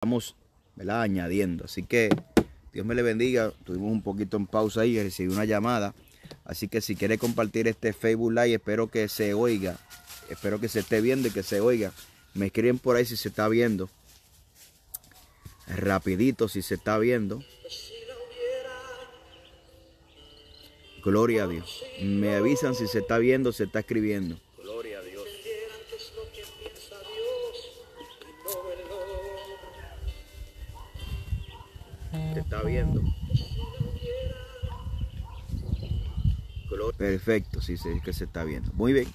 Estamos, ¿verdad?, añadiendo. Así que Dios me le bendiga. Tuvimos un poquito en pausa ahí, recibí una llamada. Así que si quiere compartir este Facebook Live, espero que se oiga. Espero que se esté viendo y que se oiga. Me escriben por ahí si se está viendo. Rapidito si se está viendo. Gloria a Dios. Me avisan si se está viendo, se está escribiendo. Gloria a Dios. Se está viendo. Perfecto, sí, sí, que se está viendo. Muy bien.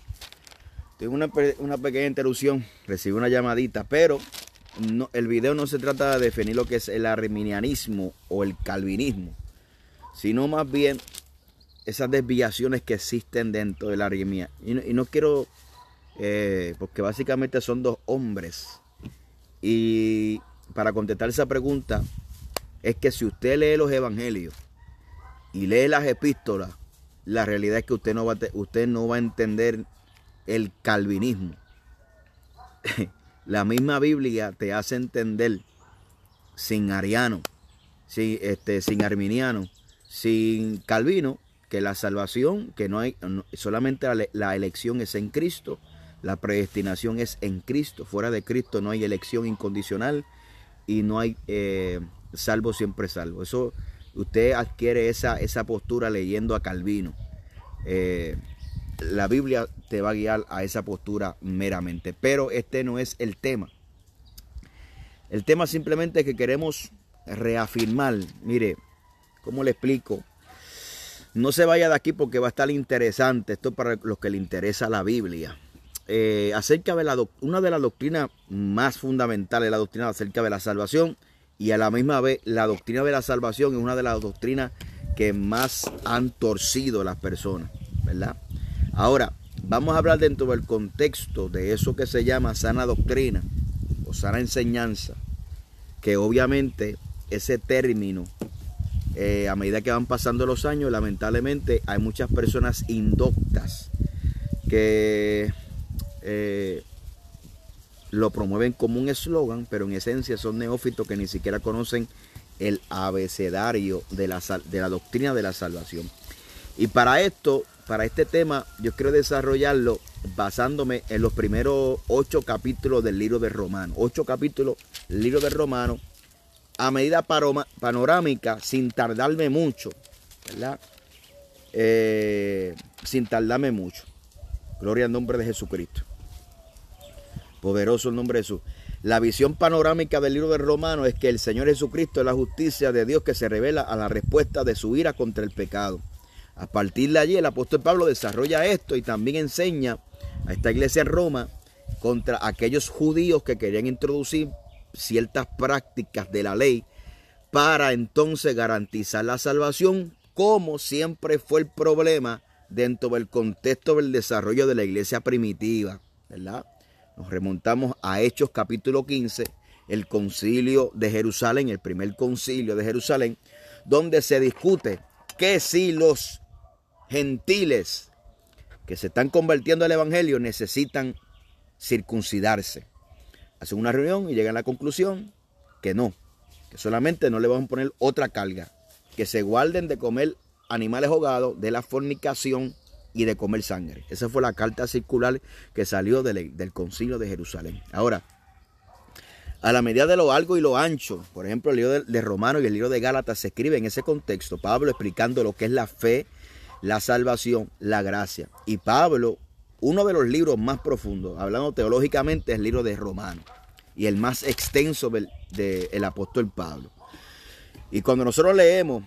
Tengo una pequeña interrupción. Recibí una llamadita, pero no, el video no se trata de definir lo que es el arminianismo o el calvinismo, sino más bien esas desviaciones que existen dentro de la armonía. Y no quiero, porque básicamente son dos hombres. Y para contestar esa pregunta, es que si usted lee los evangelios y lee las epístolas, la realidad es que usted no va a entender el calvinismo. La misma Biblia te hace entender sin ariano, sin arminiano, sin calvino, que la salvación, que no hay, solamente la elección es en Cristo, la predestinación es en Cristo. Fuera de Cristo no hay elección incondicional y no hay salvo siempre salvo. Eso usted adquiere esa postura leyendo a Calvino. La Biblia te va a guiar a esa postura meramente, pero este no es el tema. El tema simplemente es que queremos reafirmar. Mire, ¿cómo le explico? No se vaya de aquí porque va a estar interesante. Esto es para los que le interesa la Biblia. Acerca de una de las doctrinas más fundamentales, la doctrina acerca de la salvación, y a la misma vez la doctrina de la salvación es una de las doctrinas que más han torcido las personas, ¿verdad? Ahora, vamos a hablar dentro del contexto de eso que se llama sana doctrina o sana enseñanza, que obviamente ese término, a medida que van pasando los años, lamentablemente hay muchas personas indoctas que lo promueven como un eslogan, pero en esencia son neófitos que ni siquiera conocen el abecedario de la doctrina de la salvación. Y para este tema, yo quiero desarrollarlo basándome en los primeros 8 capítulos del libro de Romanos. 8 capítulos del libro de Romanos, a medida panorámica, sin tardarme mucho, ¿verdad? Sin tardarme mucho. Gloria al nombre de Jesucristo. Poderoso el nombre de Jesús. La visión panorámica del libro de Romanos es que el Señor Jesucristo es la justicia de Dios que se revela a la respuesta de su ira contra el pecado. A partir de allí el apóstol Pablo desarrolla esto y también enseña a esta iglesia en Roma contra aquellos judíos que querían introducir ciertas prácticas de la ley para entonces garantizar la salvación, como siempre fue el problema dentro del contexto del desarrollo de la iglesia primitiva, ¿verdad? Nos remontamos a Hechos capítulo 15, el concilio de Jerusalén, el primer concilio de Jerusalén, donde se discute que si los gentiles que se están convirtiendo al evangelio necesitan circuncidarse. Hacen una reunión y llegan a la conclusión que no, que solamente no le van a poner otra carga, que se guarden de comer animales ahogados, de la fornicación y de comer sangre. Esa fue la carta circular que salió del concilio de Jerusalén. Ahora, a la medida de lo largo y lo ancho, por ejemplo, el libro de Romanos y el libro de Gálatas se escribe en ese contexto, Pablo explicando lo que es la fe, la salvación, la gracia. Y Pablo, uno de los libros más profundos, hablando teológicamente, es el libro de Romanos, y el más extenso del apóstol Pablo. Y cuando nosotros leemos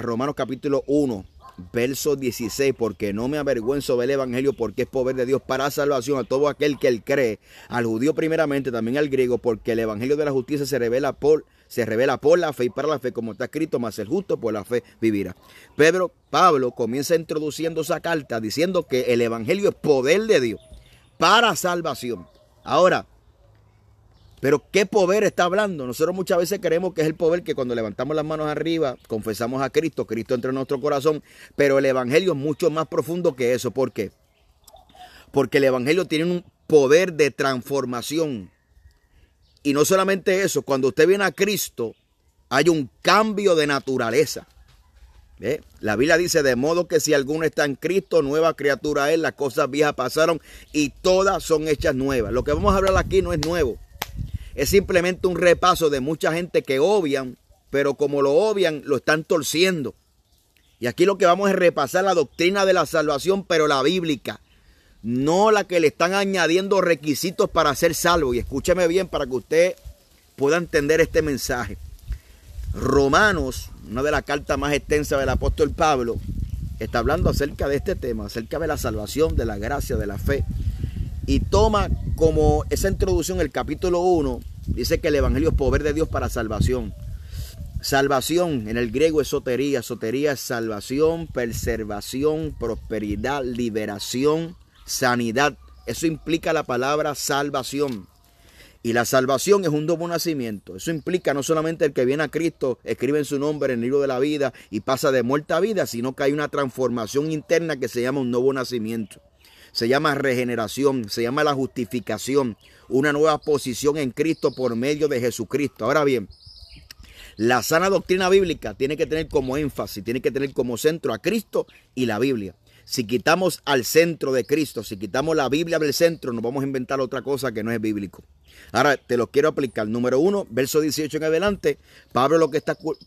Romanos capítulo 1, verso 16, porque no me avergüenzo del evangelio, porque es poder de Dios para salvación a todo aquel que él cree, al judío primeramente, también al griego, porque el evangelio de la justicia se revela por la fe y para la fe, como está escrito, mas el justo por la fe vivirá. Pablo comienza introduciendo esa carta diciendo que el evangelio es poder de Dios para salvación. Ahora, pero ¿qué poder está hablando? Nosotros muchas veces creemos que es el poder que cuando levantamos las manos arriba, confesamos a Cristo, Cristo entra en nuestro corazón, pero el evangelio es mucho más profundo que eso. ¿Por qué? Porque el evangelio tiene un poder de transformación Y no solamente eso, cuando usted viene a Cristo, hay un cambio de naturaleza. ¿Ve? La Biblia dice, de modo que si alguno está en Cristo, nueva criatura es, las cosas viejas pasaron y todas son hechas nuevas. Lo que vamos a hablar aquí no es nuevo. Es simplemente un repaso de mucha gente que obvian, pero como lo obvian, lo están torciendo. Y aquí lo que vamos a repasar la doctrina de la salvación, pero la bíblica. No la que le están añadiendo requisitos para ser salvo. Y escúcheme bien para que usted pueda entender este mensaje. Romanos, una de las cartas más extensas del apóstol Pablo, está hablando acerca de este tema, acerca de la salvación, de la gracia, de la fe. Y toma como esa introducción el capítulo 1, dice que el evangelio es poder de Dios para salvación. Salvación, en el griego es sotería. Sotería es salvación, preservación, prosperidad, liberación, sanidad. Eso implica la palabra salvación. Y la salvación es un nuevo nacimiento. Eso implica no solamente el que viene a Cristo, escribe en su nombre en el libro de la vida y pasa de muerte a vida, sino que hay una transformación interna que se llama un nuevo nacimiento. Se llama regeneración, se llama la justificación, una nueva posición en Cristo por medio de Jesucristo. Ahora bien, la sana doctrina bíblica tiene que tener como énfasis, tiene que tener como centro a Cristo y la Biblia. Si quitamos al centro de Cristo, si quitamos la Biblia del centro, nos vamos a inventar otra cosa que no es bíblico. Ahora te lo quiero aplicar. Número 1, verso 18 en adelante.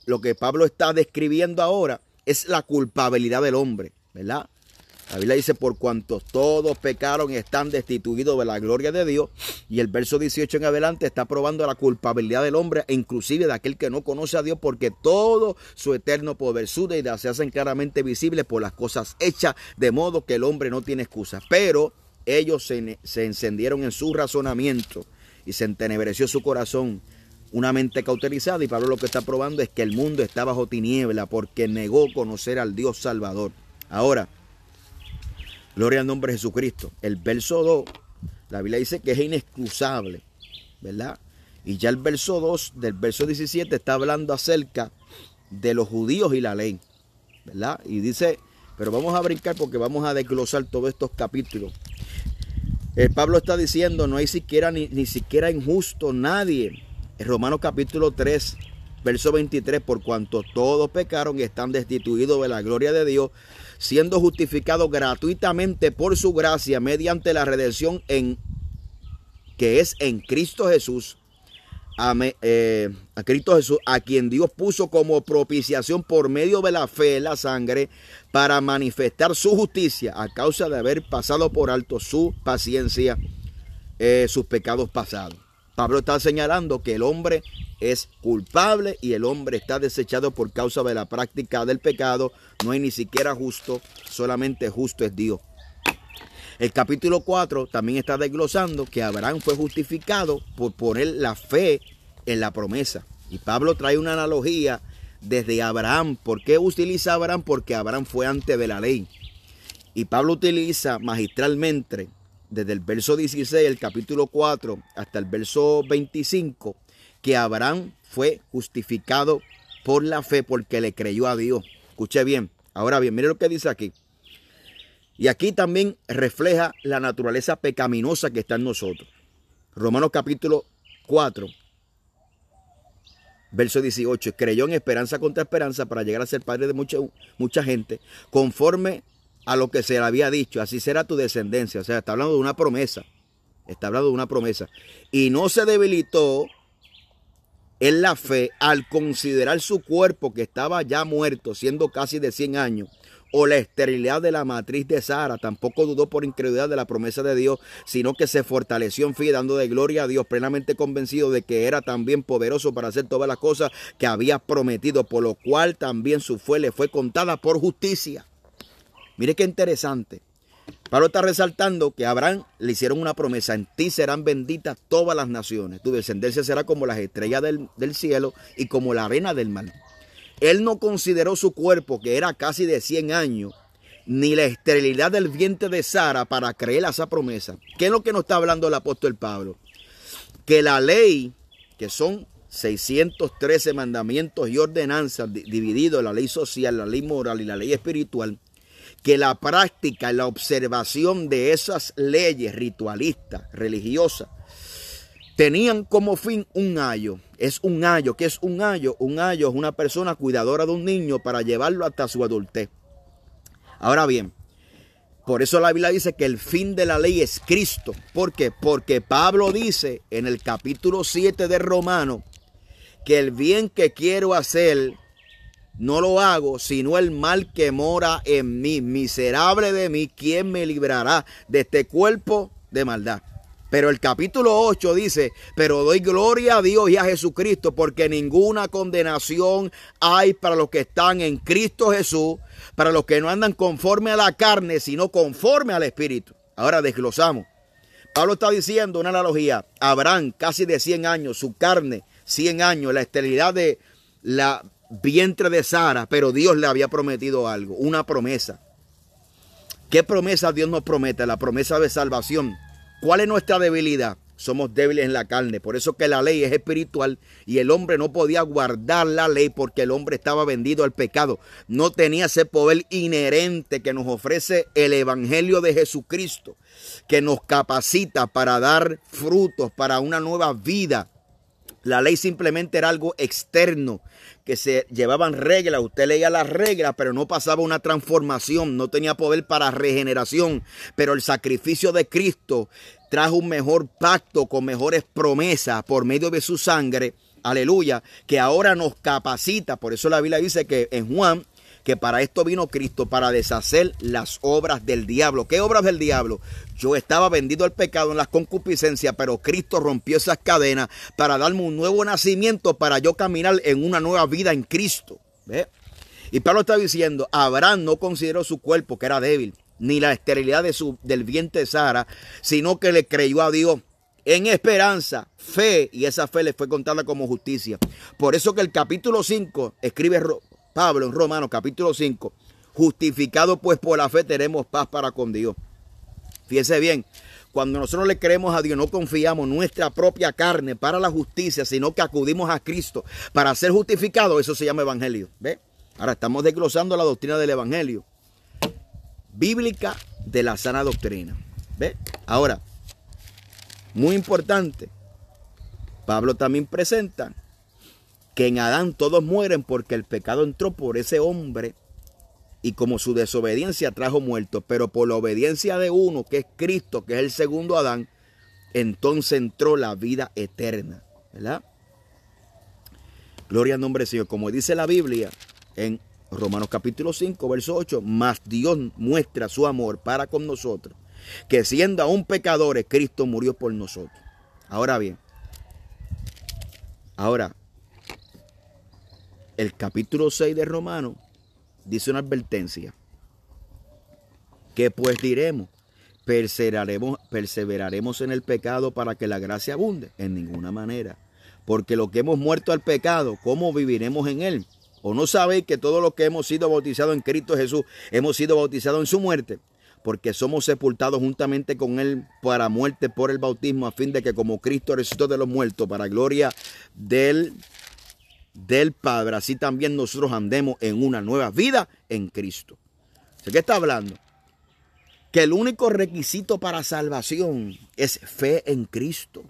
Lo que Pablo está describiendo ahora es la culpabilidad del hombre, ¿verdad? La Biblia dice, por cuanto todos pecaron y están destituidos de la gloria de Dios. Y el verso 18 en adelante está probando la culpabilidad del hombre, e inclusive de aquel que no conoce a Dios, porque todo su eterno poder, su deidad, se hacen claramente visibles por las cosas hechas, de modo que el hombre no tiene excusa. Pero ellos se encendieron en su razonamiento y se entenebreció su corazón, una mente cauterizada. Y Pablo lo que está probando es que el mundo está bajo tiniebla porque negó conocer al Dios Salvador. Ahora, gloria al nombre de Jesucristo. El verso 2, la Biblia dice que es inexcusable, ¿verdad? Y ya el verso 2 del verso 17 está hablando acerca de los judíos y la ley, ¿verdad? Y dice, pero vamos a brincar porque vamos a desglosar todos estos capítulos. Pablo está diciendo, no hay siquiera ni siquiera injusto nadie. En Romanos capítulo 3, verso 23, por cuanto todos pecaron y están destituidos de la gloria de Dios, siendo justificados gratuitamente por su gracia mediante la redención que es en Cristo Jesús, a Cristo Jesús, a quien Dios puso como propiciación por medio de la fe en la sangre, para manifestar su justicia a causa de haber pasado por alto su paciencia, sus pecados pasados. Pablo está señalando que el hombre es culpable y el hombre está desechado por causa de la práctica del pecado. No hay ni siquiera justo, solamente justo es Dios. El capítulo 4 también está desglosando que Abraham fue justificado por poner la fe en la promesa. Y Pablo trae una analogía desde Abraham. ¿Por qué utiliza Abraham? Porque Abraham fue antes de la ley. Y Pablo utiliza magistralmente desde el verso 16, el capítulo 4, hasta el verso 25, que Abraham fue justificado por la fe porque le creyó a Dios. Escuche bien. Ahora bien, mire lo que dice aquí. Y aquí también refleja la naturaleza pecaminosa que está en nosotros. Romanos capítulo 4, verso 18. Creyó en esperanza contra esperanza para llegar a ser padre de mucha gente, conforme a lo que se le había dicho. Así será tu descendencia. O sea, está hablando de una promesa. Está hablando de una promesa. Y no se debilitó en la fe al considerar su cuerpo, que estaba ya muerto, siendo casi de 100 años, o la esterilidad de la matriz de Sara. Tampoco dudó por incredulidad de la promesa de Dios, sino que se fortaleció en fe, dando de gloria a Dios, plenamente convencido de que era también poderoso para hacer todas las cosas que había prometido, por lo cual también su fe le fue contada por justicia. Mire qué interesante. Pablo está resaltando que a Abraham le hicieron una promesa: en ti serán benditas todas las naciones, tu descendencia será como las estrellas del cielo y como la arena del mar. Él no consideró su cuerpo, que era casi de 100 años, ni la esterilidad del vientre de Sara para creer a esa promesa. ¿Qué es lo que nos está hablando el apóstol Pablo? Que la ley, que son 613 mandamientos y ordenanzas divididos en la ley social, la ley moral y la ley espiritual, que la práctica y la observación de esas leyes ritualistas, religiosas, tenían como fin un ayo. Es un ayo. ¿Qué es un ayo? Un ayo es una persona cuidadora de un niño para llevarlo hasta su adultez. Ahora bien, por eso la Biblia dice que el fin de la ley es Cristo. ¿Por qué? Porque Pablo dice en el capítulo 7 de Romanos que el bien que quiero hacer no lo hago, sino el mal que mora en mí. Miserable de mí, ¿quién me librará de este cuerpo de maldad? Pero el capítulo 8 dice, pero doy gloria a Dios y a Jesucristo, porque ninguna condenación hay para los que están en Cristo Jesús, para los que no andan conforme a la carne, sino conforme al Espíritu. Ahora desglosamos. Pablo está diciendo una analogía. Abraham, casi de 100 años, su carne, 100 años, la esterilidad de la vientre de Sara, pero Dios le había prometido algo, una promesa. ¿Qué promesa Dios nos promete? La promesa de salvación. ¿Cuál es nuestra debilidad? Somos débiles en la carne. Por eso que la ley es espiritual y el hombre no podía guardar la ley porque el hombre estaba vendido al pecado. No tenía ese poder inherente que nos ofrece el evangelio de Jesucristo, que nos capacita para dar frutos, para una nueva vida. La ley simplemente era algo externo, que se llevaban reglas. Usted leía las reglas, pero no pasaba una transformación, no tenía poder para regeneración. Pero el sacrificio de Cristo trajo un mejor pacto con mejores promesas por medio de su sangre, aleluya, que ahora nos capacita. Por eso la Biblia dice que en Juan, que para esto vino Cristo, para deshacer las obras del diablo. ¿Qué obras del diablo? Yo estaba vendido al pecado en las concupiscencias, pero Cristo rompió esas cadenas para darme un nuevo nacimiento, para yo caminar en una nueva vida en Cristo. ¿Ve? Y Pablo está diciendo, Abraham no consideró su cuerpo, que era débil, ni la esterilidad del vientre de Sara, sino que le creyó a Dios en esperanza, fe, y esa fe le fue contada como justicia. Por eso que el capítulo 5 escribe Pablo en Romanos capítulo 5, justificado pues por la fe tenemos paz para con Dios. Fíjese bien, cuando nosotros le creemos a Dios, no confiamos en nuestra propia carne para la justicia, sino que acudimos a Cristo para ser justificados. Eso se llama evangelio. ¿Ve? Ahora estamos desglosando la doctrina del evangelio bíblica de la sana doctrina. ¿Ve? Ahora, muy importante, Pablo también presenta que en Adán todos mueren porque el pecado entró por ese hombre y como su desobediencia trajo muertos, pero por la obediencia de uno, que es Cristo, que es el segundo Adán, entonces entró la vida eterna, ¿verdad? Gloria al nombre del Señor. Como dice la Biblia en Romanos capítulo 5, verso 8, mas Dios muestra su amor para con nosotros, que siendo aún pecadores, Cristo murió por nosotros. Ahora bien, el capítulo 6 de Romanos dice una advertencia. ¿Qué pues diremos? ¿Perseveraremos en el pecado para que la gracia abunde? En ninguna manera. Porque lo que hemos muerto al pecado, ¿cómo viviremos en él? ¿O no sabéis que todos los que hemos sido bautizados en Cristo Jesús, hemos sido bautizados en su muerte? Porque somos sepultados juntamente con él para muerte por el bautismo, a fin de que como Cristo resucitó de los muertos para gloria del Padre, así también nosotros andemos en una nueva vida en Cristo. ¿De qué está hablando? Que el único requisito para salvación es fe en Cristo.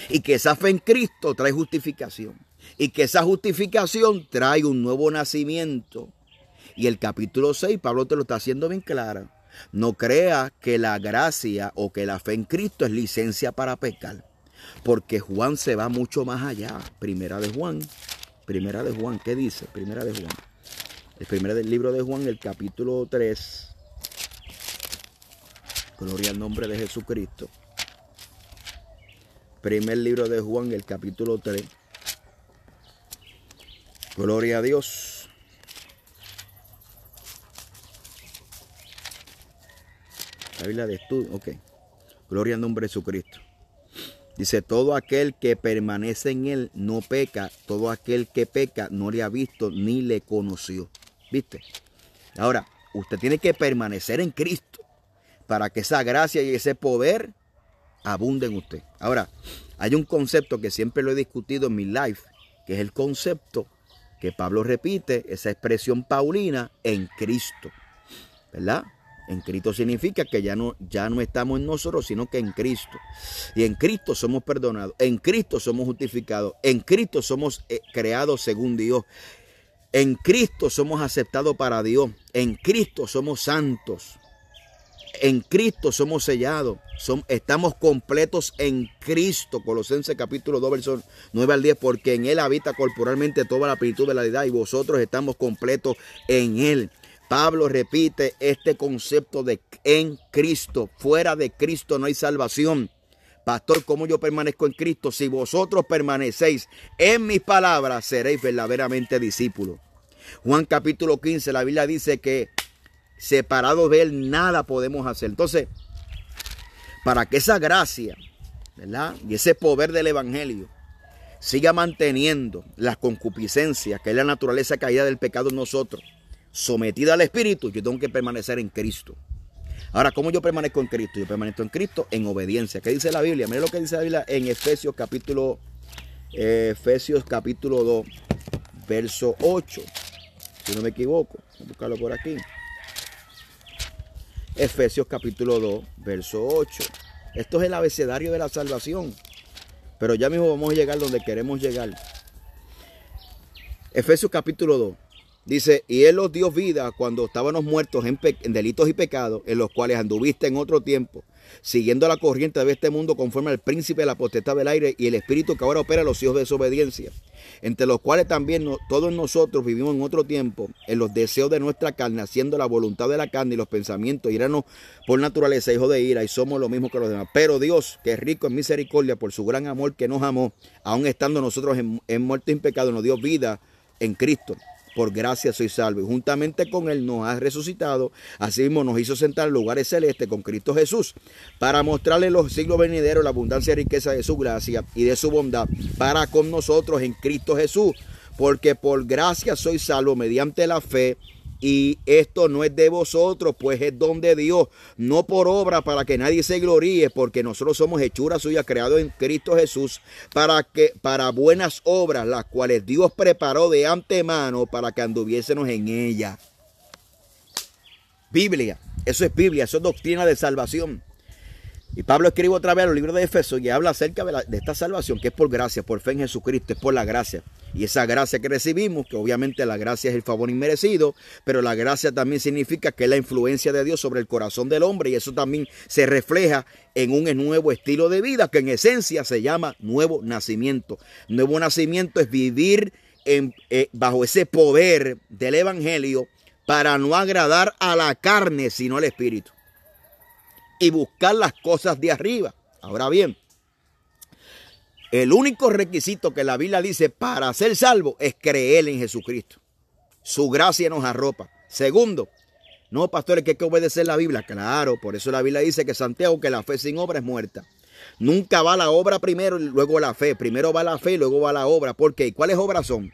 Y que esa fe en Cristo trae justificación. Y que esa justificación trae un nuevo nacimiento. Y el capítulo 6, Pablo te lo está haciendo bien claro. No creas que la gracia o que la fe en Cristo es licencia para pecar. Porque Juan se va mucho más allá. Primera de Juan, ¿qué dice? Primera de Juan. El primer del libro de Juan, el capítulo 3. Gloria al nombre de Jesucristo. Primer libro de Juan, el capítulo 3. Gloria a Dios. La Biblia de estudio, ok. Gloria al nombre de Jesucristo. Dice, todo aquel que permanece en él no peca, todo aquel que peca no le ha visto ni le conoció. ¿Viste? Ahora, usted tiene que permanecer en Cristo para que esa gracia y ese poder abunden en usted. Ahora, hay un concepto que siempre lo he discutido en mi live, que es el concepto que Pablo repite, esa expresión paulina, en Cristo. ¿Verdad? En Cristo significa que ya no estamos en nosotros, sino que en Cristo. Y en Cristo somos perdonados, en Cristo somos justificados, en Cristo somos creados según Dios. En Cristo somos aceptados para Dios, en Cristo somos santos. En Cristo somos sellados, estamos completos en Cristo. Colosenses capítulo 2, versos 9 al 10, porque en Él habita corporalmente toda la plenitud de la deidad y vosotros estamos completos en Él. Pablo repite este concepto de en Cristo. Fuera de Cristo no hay salvación. Pastor, ¿cómo yo permanezco en Cristo? Si vosotros permanecéis en mis palabras, seréis verdaderamente discípulos. Juan capítulo 15, la Biblia dice que separados de Él nada podemos hacer. Entonces, para que esa gracia, ¿verdad?, y ese poder del evangelio siga manteniendo las concupiscencias, que es la naturaleza caída del pecado en nosotros, sometida al Espíritu, yo tengo que permanecer en Cristo. Ahora, ¿cómo yo permanezco en Cristo? Yo permanezco en Cristo en obediencia. ¿Qué dice la Biblia? Mira lo que dice la Biblia en Efesios capítulo 2, verso 8. Si no me equivoco, voy a buscarlo por aquí. Efesios capítulo 2, verso 8. Esto es el abecedario de la salvación. Pero ya mismo vamos a llegar donde queremos llegar. Efesios capítulo 2. Dice, y Él os dio vida cuando estábamos muertos en delitos y pecados, en los cuales anduviste en otro tiempo, siguiendo la corriente de este mundo conforme al príncipe de la potestad del aire y el espíritu que ahora opera en los hijos de desobediencia, entre los cuales también todos nosotros vivimos en otro tiempo, en los deseos de nuestra carne, haciendo la voluntad de la carne y los pensamientos, y éramos por naturaleza hijos de ira y somos lo mismo que los demás. Pero Dios, que es rico en misericordia por su gran amor que nos amó, aun estando nosotros en muerte y en pecado, nos dio vida en Cristo. Por gracia soy salvo, y juntamente con Él nos ha resucitado, así mismo nos hizo sentar en lugares celestes con Cristo Jesús, para mostrarle en los siglos venideros la abundancia y riqueza de su gracia y de su bondad para con nosotros en Cristo Jesús, porque por gracia soy salvo mediante la fe, y esto no es de vosotros, pues es don de Dios, no por obra para que nadie se gloríe, porque nosotros somos hechura suya, creados en Cristo Jesús, para buenas obras, las cuales Dios preparó de antemano para que anduviésemos en ellas. Biblia, eso es Biblia, eso es doctrina de salvación. Y Pablo escribe otra vez en los libros de Efesios y habla acerca de esta salvación, que es por gracia, por fe en Jesucristo, es por la gracia. Y esa gracia que recibimos, que obviamente la gracia es el favor inmerecido, pero la gracia también significa que es la influencia de Dios sobre el corazón del hombre, y eso también se refleja en un nuevo estilo de vida, que en esencia se llama nuevo nacimiento. Nuevo nacimiento es vivir bajo ese poder del evangelio para no agradar a la carne, sino al espíritu, y buscar las cosas de arriba. Ahora bien, el único requisito que la Biblia dice para ser salvo es creer en Jesucristo. Su gracia nos arropa. Segundo, no, pastores, que hay que obedecer la Biblia. Claro, por eso la Biblia dice que Santiago, que la fe sin obra es muerta. Nunca va la obra primero y luego la fe. Primero va la fe y luego va la obra. ¿Por qué? ¿Cuáles obras son?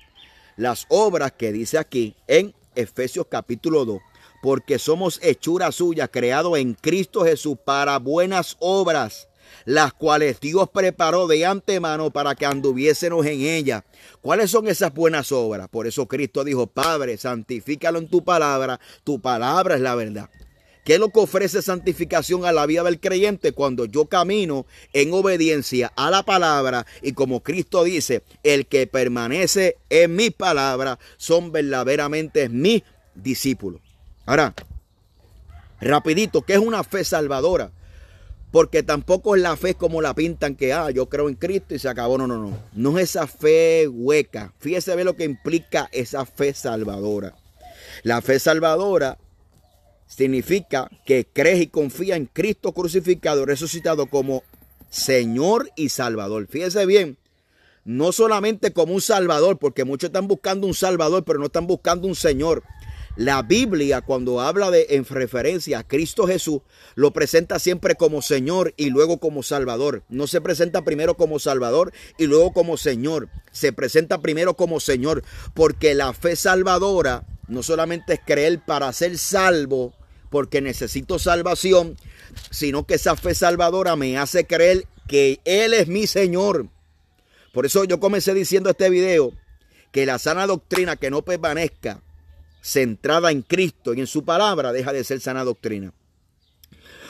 Las obras que dice aquí en Efesios capítulo 2. Porque somos hechura suya, creados en Cristo Jesús para buenas obras, las cuales Dios preparó de antemano para que anduviésemos en ellas. ¿Cuáles son esas buenas obras? Por eso Cristo dijo, Padre, santifícalo en tu palabra es la verdad. ¿Qué es lo que ofrece santificación a la vida del creyente? Cuando yo camino en obediencia a la palabra, y como Cristo dice, el que permanece en mis palabras son verdaderamente mis discípulos. Ahora, rapidito, ¿qué es una fe salvadora? Porque tampoco es la fe como la pintan, que yo creo en Cristo y se acabó. No. No es esa fe hueca. Fíjese ver lo que implica esa fe salvadora. La fe salvadora significa que crees y confías en Cristo crucificado, resucitado como Señor y Salvador. Fíjese bien, no solamente como un Salvador, porque muchos están buscando un Salvador, pero no están buscando un Señor. La Biblia, cuando habla en referencia a Cristo Jesús, lo presenta siempre como Señor y luego como Salvador. No se presenta primero como Salvador y luego como Señor. Se presenta primero como Señor, porque la fe salvadora no solamente es creer para ser salvo, porque necesito salvación, sino que esa fe salvadora me hace creer que Él es mi Señor. Por eso yo comencé diciendo este video, que la sana doctrina que no permanezca centrada en Cristo y en su palabra deja de ser sana doctrina.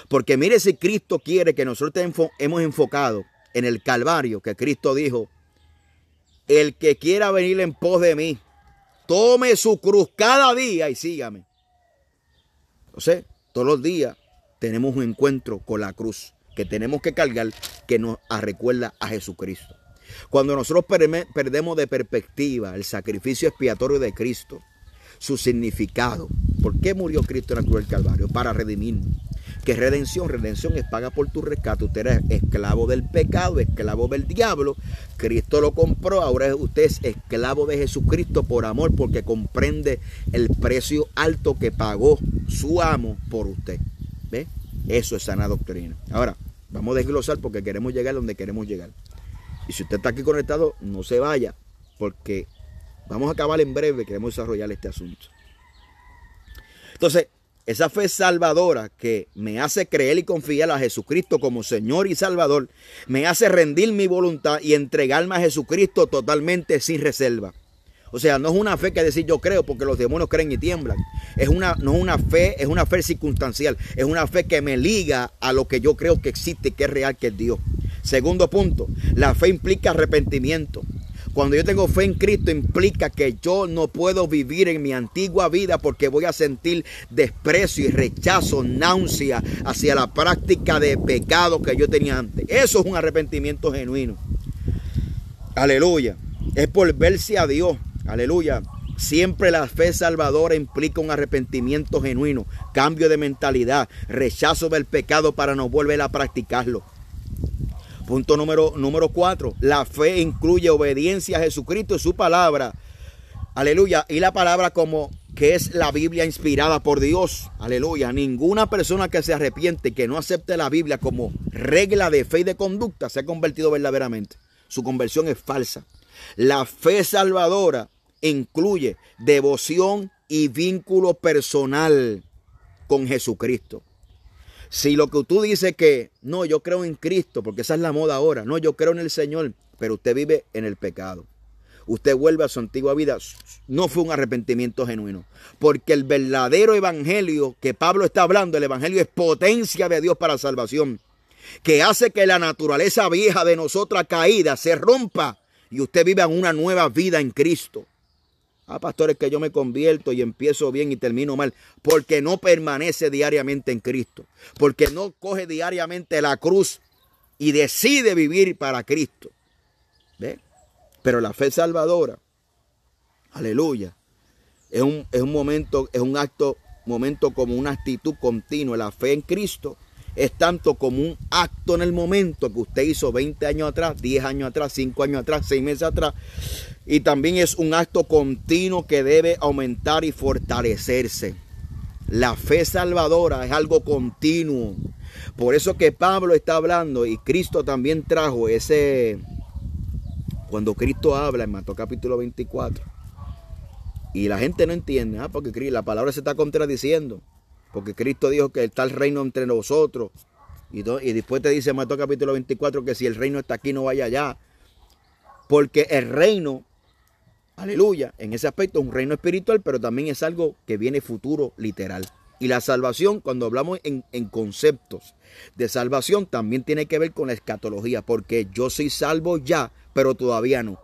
Porque mire, si Cristo quiere que nosotros hemos enfocado en el Calvario, que Cristo dijo, el que quiera venir en pos de mí, tome su cruz cada día y sígame. Entonces, todos los días tenemos un encuentro con la cruz que tenemos que cargar, que nos recuerda a Jesucristo. Cuando nosotros perdemos de perspectiva el sacrificio expiatorio de Cristo, su significado, ¿por qué murió Cristo en la cruz del Calvario? Para redimirnos. ¿Qué redención? Redención es paga por tu rescate. Usted era esclavo del pecado, esclavo del diablo. Cristo lo compró. Ahora usted es esclavo de Jesucristo por amor, porque comprende el precio alto que pagó su amo por usted. ¿Ve? Eso es sana doctrina. Ahora, vamos a desglosar porque queremos llegar donde queremos llegar. Y si usted está aquí conectado, no se vaya, porque vamos a acabar en breve. Queremos desarrollar este asunto. Entonces, esa fe salvadora que me hace creer y confiar a Jesucristo como Señor y Salvador, me hace rendir mi voluntad y entregarme a Jesucristo totalmente sin reserva. O sea, no es una fe que decir yo creo porque los demonios creen y tiemblan. No es una fe, es una fe circunstancial. Es una fe que me liga a lo que yo creo que existe, que es real, que es Dios. Segundo punto, la fe implica arrepentimiento. Cuando yo tengo fe en Cristo implica que yo no puedo vivir en mi antigua vida porque voy a sentir desprecio y rechazo, náusea hacia la práctica de pecado que yo tenía antes. Eso es un arrepentimiento genuino. Aleluya. Es volverse a Dios. Aleluya. Siempre la fe salvadora implica un arrepentimiento genuino, cambio de mentalidad, rechazo del pecado para no volver a practicarlo. Punto número 4. La fe incluye obediencia a Jesucristo y su palabra. Aleluya. Y la palabra como que es la Biblia inspirada por Dios. Aleluya. Ninguna persona que se arrepiente, que no acepte la Biblia como regla de fe y de conducta, se ha convertido verdaderamente. Su conversión es falsa. La fe salvadora incluye devoción y vínculo personal con Jesucristo. Si lo que tú dices que no, yo creo en Cristo, porque esa es la moda ahora, no, yo creo en el Señor, pero usted vive en el pecado, usted vuelve a su antigua vida, no fue un arrepentimiento genuino, porque el verdadero evangelio que Pablo está hablando, el evangelio es potencia de Dios para salvación, que hace que la naturaleza vieja de nosotras caída se rompa y usted viva en una nueva vida en Cristo. Pastores, que yo me convierto y empiezo bien y termino mal, porque no permanece diariamente en Cristo, porque no coge diariamente la cruz y decide vivir para Cristo. ¿Ve? Pero la fe salvadora, aleluya, es un momento, es un momento como una actitud continua. La fe en Cristo es tanto como un acto en el momento que usted hizo 20 años atrás, 10 años atrás, 5 años atrás, 6 meses atrás. Y también es un acto continuo que debe aumentar y fortalecerse. La fe salvadora es algo continuo. Por eso que Pablo está hablando, y Cristo también trajo ese, cuando Cristo habla en Mateo capítulo 24. Y la gente no entiende, porque la palabra se está contradiciendo. Porque Cristo dijo que está el reino entre nosotros. Y después te dice en Mateo capítulo 24 que si el reino está aquí, no vaya allá. Porque el reino, aleluya, en ese aspecto es un reino espiritual, pero también es algo que viene futuro, literal. Y la salvación, cuando hablamos en conceptos de salvación, también tiene que ver con la escatología. Porque yo soy salvo ya, pero todavía no.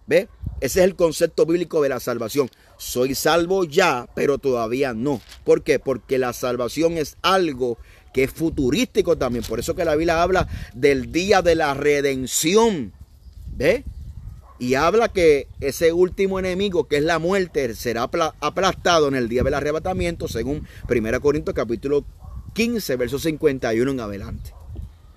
¿Ve? Ese es el concepto bíblico de la salvación. Soy salvo ya, pero todavía no. ¿Por qué? Porque la salvación es algo que es futurístico también. Por eso que la Biblia habla del día de la redención. ¿Ve? Y habla que ese último enemigo, que es la muerte, será aplastado en el día del arrebatamiento, según 1 Corintios capítulo 15, verso 51 en adelante.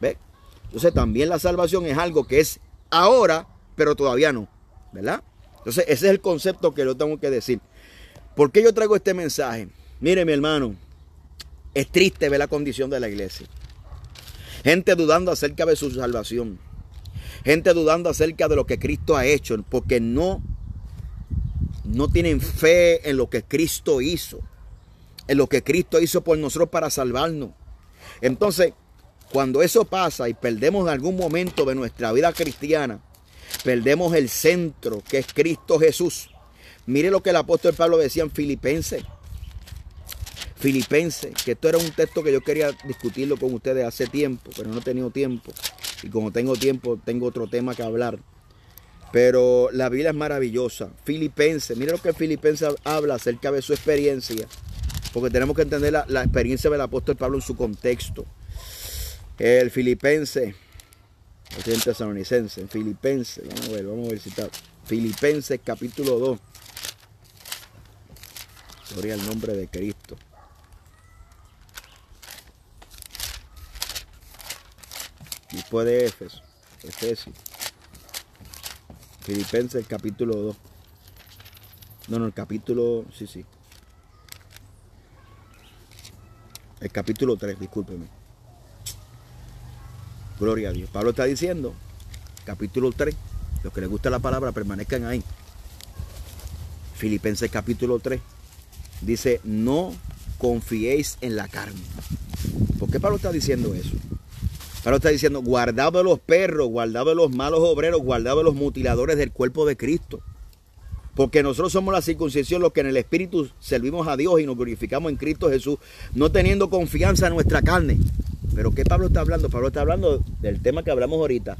¿Ve? Entonces también la salvación es algo que es ahora, pero todavía no. ¿Verdad? Entonces ese es el concepto que yo tengo que decir. ¿Por qué yo traigo este mensaje? Mire, mi hermano, es triste ver la condición de la iglesia. Gente dudando acerca de su salvación. Gente dudando acerca de lo que Cristo ha hecho, porque no tienen fe en lo que Cristo hizo. En lo que Cristo hizo por nosotros para salvarnos. Entonces, cuando eso pasa y perdemos en algún momento de nuestra vida cristiana, perdemos el centro, que es Cristo Jesús. Mire lo que el apóstol Pablo decía en Filipenses. Filipenses, que esto era un texto que yo quería discutirlo con ustedes hace tiempo, pero no he tenido tiempo. Y como tengo tiempo, tengo otro tema que hablar. Pero la Biblia es maravillosa. Filipenses, mira lo que Filipenses habla acerca de su experiencia. Porque tenemos que entender la experiencia del apóstol Pablo en su contexto. El Filipenses, el tesalonicense, Filipenses, vamos a ver si está. Filipenses capítulo 2. Gloria al nombre de Cristo. Después de Efesios. Filipenses capítulo 2. No, el capítulo, sí. El capítulo 3, discúlpeme. Gloria a Dios. Pablo está diciendo, capítulo 3, los que les gusta la palabra permanezcan ahí. Filipenses capítulo 3 dice, no confiéis en la carne. ¿Por qué Pablo está diciendo eso? Pablo está diciendo, guardado de los perros, guardado de los malos obreros, guardado de los mutiladores del cuerpo de Cristo. Porque nosotros somos la circuncisión, los que en el Espíritu servimos a Dios y nos glorificamos en Cristo Jesús, no teniendo confianza en nuestra carne. Pero ¿qué Pablo está hablando? Pablo está hablando del tema que hablamos ahorita,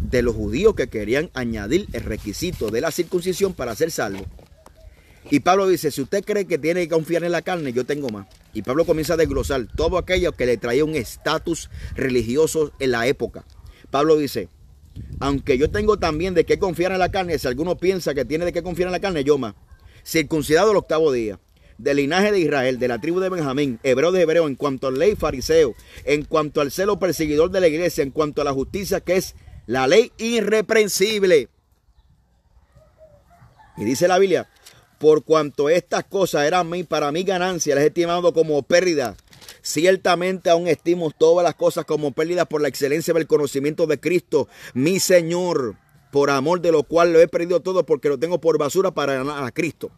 de los judíos que querían añadir el requisito de la circuncisión para ser salvos. Y Pablo dice, si usted cree que tiene que confiar en la carne, yo tengo más. Y Pablo comienza a desglosar todo aquello que le traía un estatus religioso en la época. Pablo dice, aunque yo tengo también de qué confiar en la carne, si alguno piensa que tiene de qué confiar en la carne, yo más. Circuncidado el 8º día, del linaje de Israel, de la tribu de Benjamín, hebreo de hebreo, en cuanto a la ley fariseo, en cuanto al celo perseguidor de la iglesia, en cuanto a la justicia que es la ley irreprensible. Y dice la Biblia, por cuanto estas cosas eran para mí ganancia, las he estimado como pérdida. Ciertamente aún estimo todas las cosas como pérdidas por la excelencia del conocimiento de Cristo, mi Señor, por amor de lo cual lo he perdido todo porque lo tengo por basura para ganar a Cristo.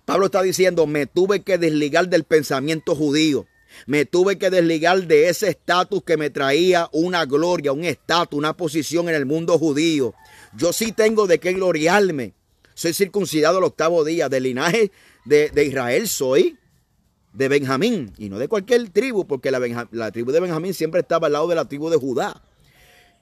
Pablo está diciendo, me tuve que desligar del pensamiento judío. Me tuve que desligar de ese estatus que me traía una gloria, un estatus, una posición en el mundo judío. Yo sí tengo de qué gloriarme. Soy circuncidado el 8º día, del linaje de Israel soy, de Benjamín, y no de cualquier tribu, porque la tribu de Benjamín siempre estaba al lado de la tribu de Judá.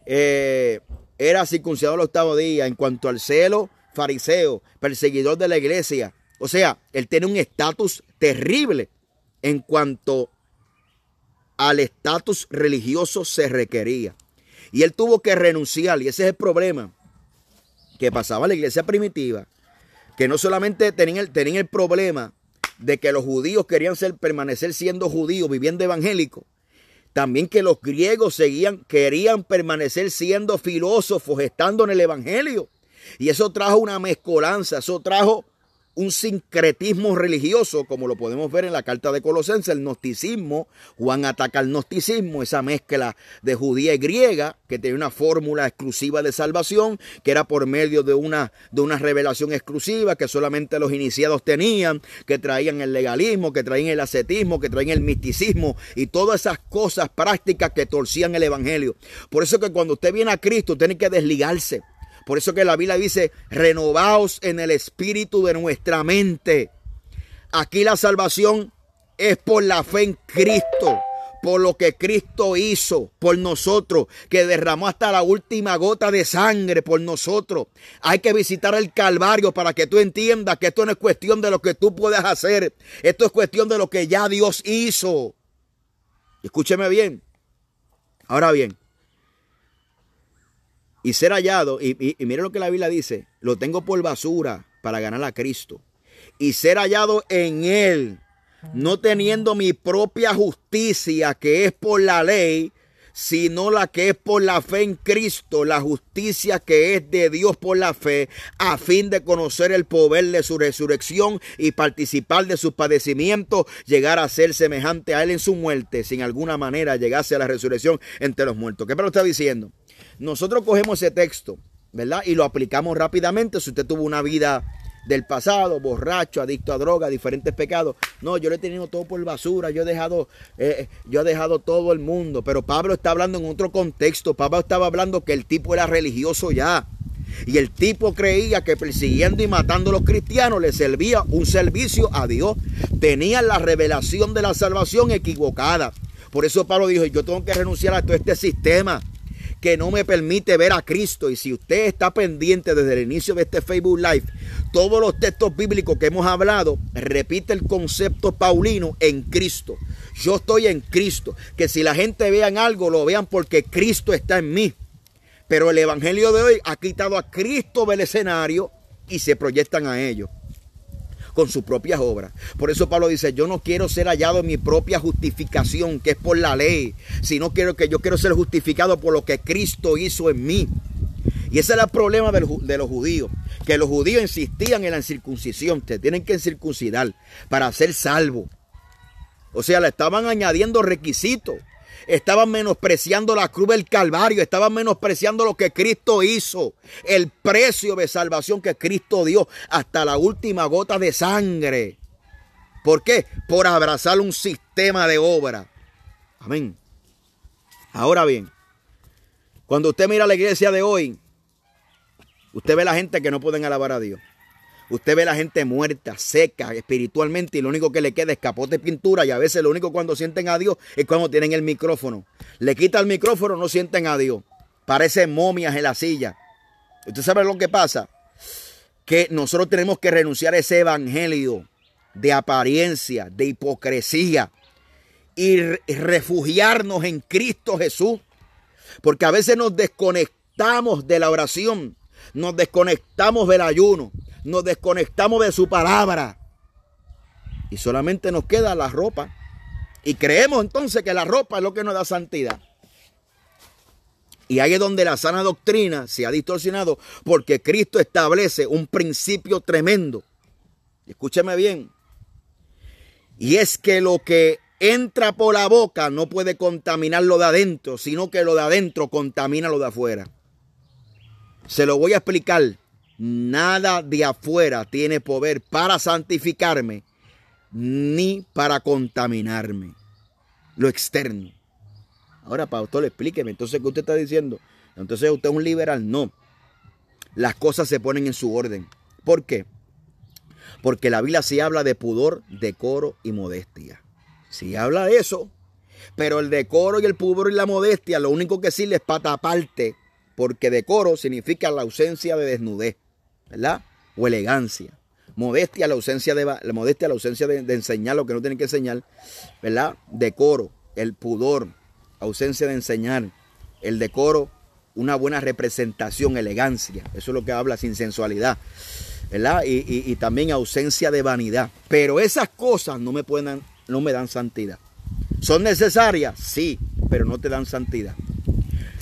Era circuncidado el 8º día, en cuanto al celo fariseo, perseguidor de la iglesia. O sea, él tiene un estatus terrible en cuanto al estatus religioso se requería. Y él tuvo que renunciar, y ese es el problema que pasaba en la iglesia primitiva, que no solamente tenían el problema de que los judíos querían permanecer siendo judíos, viviendo evangélicos, también que los griegos querían permanecer siendo filósofos, estando en el evangelio. Y eso trajo una mezcolanza, eso trajo un sincretismo religioso, como lo podemos ver en la carta de Colosenses, el gnosticismo. Juan ataca el gnosticismo, esa mezcla de judía y griega, que tenía una fórmula exclusiva de salvación, que era por medio de una revelación exclusiva que solamente los iniciados tenían, que traían el legalismo, que traían el ascetismo, que traían el misticismo y todas esas cosas prácticas que torcían el evangelio. Por eso que cuando usted viene a Cristo, tiene que desligarse. Por eso que la Biblia dice, renovaos en el espíritu de nuestra mente. Aquí la salvación es por la fe en Cristo, por lo que Cristo hizo por nosotros, que derramó hasta la última gota de sangre por nosotros. Hay que visitar el Calvario para que tú entiendas que esto no es cuestión de lo que tú puedas hacer. Esto es cuestión de lo que ya Dios hizo. Escúcheme bien. Ahora bien, y ser hallado, y mire lo que la Biblia dice, lo tengo por basura para ganar a Cristo. Y ser hallado en Él, no teniendo mi propia justicia que es por la ley, sino la que es por la fe en Cristo, la justicia que es de Dios por la fe, a fin de conocer el poder de su resurrección y participar de sus padecimientos, llegar a ser semejante a Él en su muerte, sin alguna manera llegase a la resurrección entre los muertos. ¿Qué Pablo está diciendo? Nosotros cogemos ese texto, ¿verdad? Y lo aplicamos rápidamente. Si usted tuvo una vida del pasado, borracho, adicto a droga, diferentes pecados. No, yo lo he tenido todo por basura, yo he dejado todo el mundo. Pero Pablo está hablando en otro contexto. Pablo estaba hablando que el tipo era religioso ya. Y el tipo creía que persiguiendo y matando a los cristianos le servía un servicio a Dios. Tenían la revelación de la salvación equivocada. Por eso Pablo dijo, yo tengo que renunciar a todo este sistema que no me permite ver a Cristo. Y si usted está pendiente desde el inicio de este Facebook Live, todos los textos bíblicos que hemos hablado, repite el concepto paulino en Cristo. Yo estoy en Cristo. Que si la gente vean algo, lo vean porque Cristo está en mí. Pero el evangelio de hoy ha quitado a Cristo del escenario y se proyectan a ellos con sus propias obras. Por eso Pablo dice, yo no quiero ser hallado en mi propia justificación, que es por la ley, sino yo quiero ser justificado por lo que Cristo hizo en mí. Y ese era el problema de los judíos, que los judíos insistían en la circuncisión. Te tienen que circuncidar para ser salvo. O sea, le estaban añadiendo requisitos. Estaban menospreciando la cruz del Calvario. Estaban menospreciando lo que Cristo hizo. El precio de salvación que Cristo dio hasta la última gota de sangre. ¿Por qué? Por abrazar un sistema de obra. Amén. Ahora bien, cuando usted mira la iglesia de hoy, usted ve la gente que no pueden alabar a Dios. Usted ve la gente muerta, seca espiritualmente y lo único que le queda es capote de pintura y a veces lo único cuando sienten a Dios es cuando tienen el micrófono. Le quita el micrófono, no sienten a Dios. Parecen momias en la silla. ¿Usted sabe lo que pasa? Que nosotros tenemos que renunciar a ese evangelio de apariencia, de hipocresía y refugiarnos en Cristo Jesús. Porque a veces nos desconectamos de la oración, nos desconectamos del ayuno. Nos desconectamos de su palabra y solamente nos queda la ropa y creemos entonces que la ropa es lo que nos da santidad. Y ahí es donde la sana doctrina se ha distorsionado, porque Cristo establece un principio tremendo. Escúcheme bien. Y es que lo que entra por la boca no puede contaminar lo de adentro, sino que lo de adentro contamina lo de afuera. Se lo voy a explicar. Nada de afuera tiene poder para santificarme ni para contaminarme. Lo externo. Ahora, pastor, explíqueme. Entonces, ¿qué usted está diciendo? Entonces, ¿usted es un liberal? No. Las cosas se ponen en su orden. ¿Por qué? Porque la Biblia sí habla de pudor, decoro y modestia. Sí habla de eso. Pero el decoro y el pudor y la modestia, lo único que sirve es para taparte. Porque decoro significa la ausencia de desnudez, ¿verdad? O elegancia. Modestia, la ausencia de enseñar lo que no tienen que enseñar, ¿verdad? Decoro, el pudor, ausencia de enseñar. El decoro, una buena representación, elegancia. Eso es lo que habla, sin sensualidad, ¿verdad? Y también ausencia de vanidad. Pero esas cosas no me dan santidad. ¿Son necesarias? Sí, pero no te dan santidad.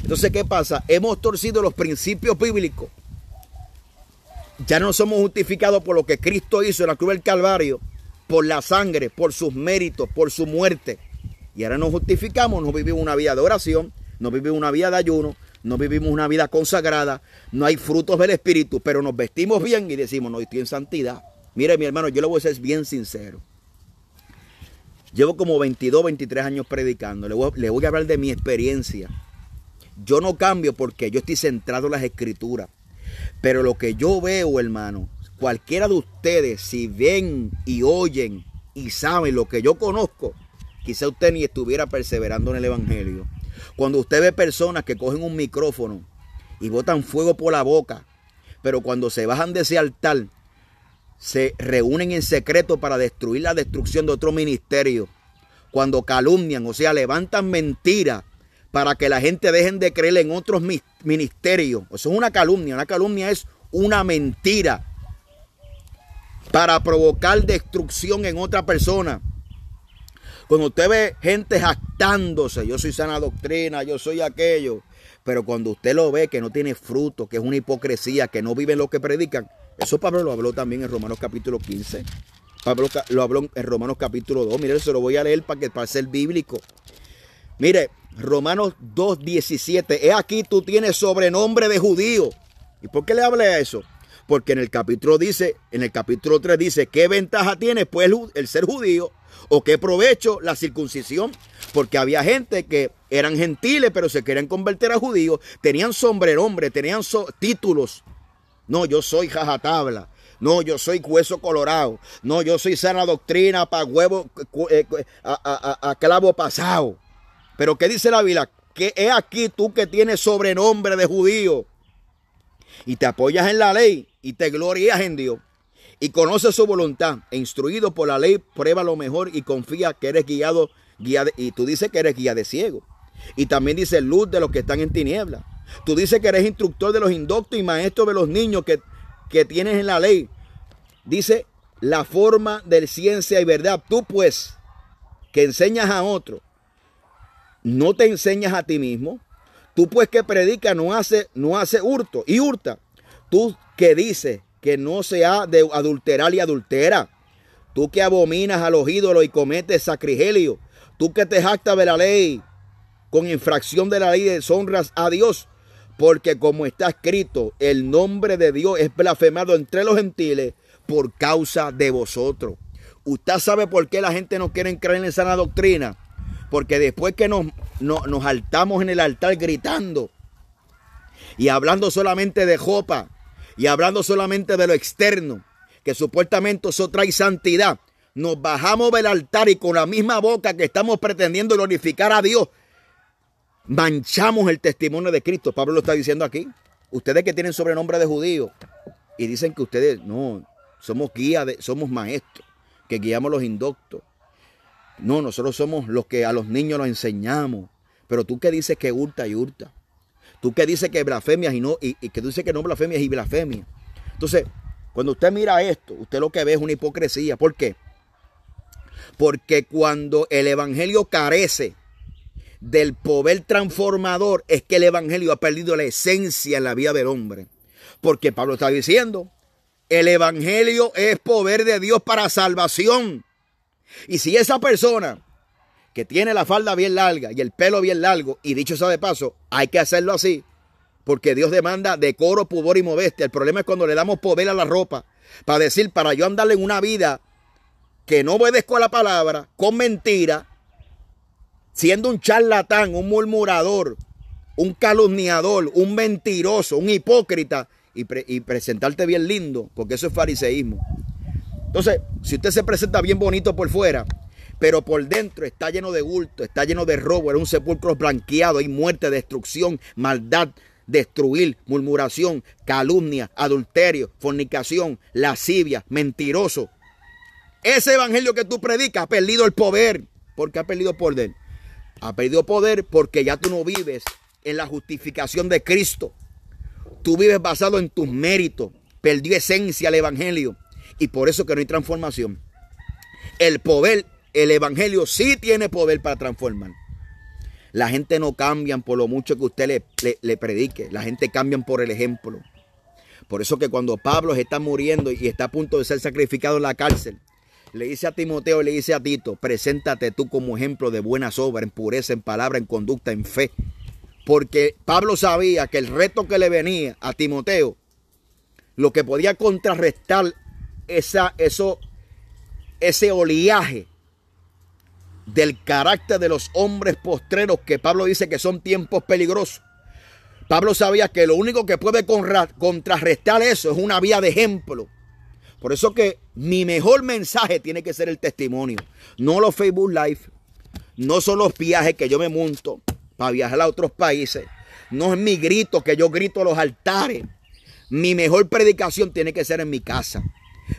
Entonces, ¿qué pasa? Hemos torcido los principios bíblicos. Ya no somos justificados por lo que Cristo hizo en la cruz del Calvario, por la sangre, por sus méritos, por su muerte. Y ahora nos justificamos, no vivimos una vida de oración, no vivimos una vida de ayuno, no vivimos una vida consagrada, no hay frutos del Espíritu, pero nos vestimos bien y decimos, no, estoy en santidad. Mire, mi hermano, yo le voy a ser bien sincero. Llevo como 22, 23 años predicando. Le voy a hablar de mi experiencia. Yo no cambio porque yo estoy centrado en las Escrituras. Pero lo que yo veo, hermano, cualquiera de ustedes, si ven y oyen y saben lo que yo conozco, quizá usted ni estuviera perseverando en el evangelio. Cuando usted ve personas que cogen un micrófono y botan fuego por la boca, pero cuando se bajan de ese altar, se reúnen en secreto para destruir la destrucción de otro ministerio. Cuando calumnian, o sea, levantan mentiras para que la gente dejen de creer en otros ministerios. Eso es una calumnia. Una calumnia es una mentira para provocar destrucción en otra persona. Cuando usted ve gente jactándose, yo soy sana doctrina, yo soy aquello, pero cuando usted lo ve que no tiene fruto, que es una hipocresía, que no viven lo que predican, eso Pablo lo habló también en Romanos capítulo 15. Pablo lo habló en Romanos capítulo 2. Mire, se lo voy a leer para ser bíblico. Mire, Romanos 2:17. He aquí tú tienes sobrenombre de judío. ¿Y por qué le hablé a eso? Porque en el capítulo 3 dice, ¿qué ventaja tiene pues el ser judío? ¿O qué provecho la circuncisión? Porque había gente que eran gentiles, pero se querían convertir a judíos. Tenían sobrenombre, tenían títulos No, yo soy jajatabla. No, yo soy hueso colorado. No, yo soy sana doctrina para huevo, a clavo pasado. Pero ¿qué dice la Biblia? Que es aquí tú que tienes sobrenombre de judío y te apoyas en la ley y te glorias en Dios y conoces su voluntad e instruido por la ley, prueba lo mejor y confía que eres guiado, y tú dices que eres guía de ciego. Y también dice luz de los que están en tinieblas. Tú dices que eres instructor de los indoctos y maestro de los niños que tienes en la ley. Dice la forma de ciencia y verdad. Tú pues, que enseñas a otro, no te enseñas a ti mismo. Tú pues que predica no hace hurto y hurta. Tú que dices que no se ha de adulterar y adultera. Tú que abominas a los ídolos y cometes sacrilegio. Tú que te jactas de la ley, con infracción de la ley deshonras a Dios. Porque como está escrito, el nombre de Dios es blasfemado entre los gentiles por causa de vosotros. ¿Usted sabe por qué la gente no quiere creer en sana doctrina? Porque después que nos saltamos en el altar gritando y hablando solamente de jopa y hablando solamente de lo externo, que supuestamente eso trae santidad, nos bajamos del altar y con la misma boca que estamos pretendiendo glorificar a Dios, manchamos el testimonio de Cristo. Pablo lo está diciendo aquí. Ustedes que tienen sobrenombre de judíos y dicen que ustedes no, somos guías, somos maestros, que guiamos los indoctos. No, nosotros somos los que a los niños los enseñamos. Pero tú que dices que hurta y hurta. Tú que dices que blasfemias y que tú dices que no blasfemias y blasfemias. Entonces, cuando usted mira esto, usted lo que ve es una hipocresía. ¿Por qué? Porque cuando el evangelio carece del poder transformador, es que el evangelio ha perdido la esencia en la vida del hombre. Porque Pablo está diciendo, el evangelio es poder de Dios para salvación. Y si esa persona que tiene la falda bien larga y el pelo bien largo, y dicho sea de paso, hay que hacerlo así, porque Dios demanda decoro, pudor y modestia. El problema es cuando le damos poder a la ropa para decir, para yo andarle en una vida que no obedezco a la palabra, con mentira, siendo un charlatán, un murmurador, un calumniador, un mentiroso, un hipócrita, y presentarte bien lindo, porque eso es fariseísmo. Entonces, si usted se presenta bien bonito por fuera, pero por dentro está lleno de bulto, está lleno de robo, era un sepulcro blanqueado, hay muerte, destrucción, maldad, destruir, murmuración, calumnia, adulterio, fornicación, lascivia, mentiroso. Ese evangelio que tú predicas ha perdido el poder. ¿Por qué ha perdido poder? Ha perdido poder porque ya tú no vives en la justificación de Cristo. Tú vives basado en tus méritos. Perdió esencia el evangelio. Y por eso que no hay transformación. El poder, el evangelio sí tiene poder para transformar. La gente no cambia por lo mucho que usted le predique. La gente cambia por el ejemplo. Por eso que cuando Pablo está muriendo y está a punto de ser sacrificado en la cárcel, le dice a Timoteo, le dice a Tito, preséntate tú como ejemplo de buenas obras, en pureza, en palabra, en conducta, en fe. Porque Pablo sabía que el reto que le venía a Timoteo, lo que podía contrarrestar ese oleaje del carácter de los hombres postreros, que Pablo dice que son tiempos peligrosos. Pablo sabía que lo único que puede contrarrestar eso es una vía de ejemplo. Por eso que mi mejor mensaje tiene que ser el testimonio. No los Facebook Live, no son los viajes que yo me monto para viajar a otros países. No es mi grito que yo grito a los altares. Mi mejor predicación tiene que ser en mi casa.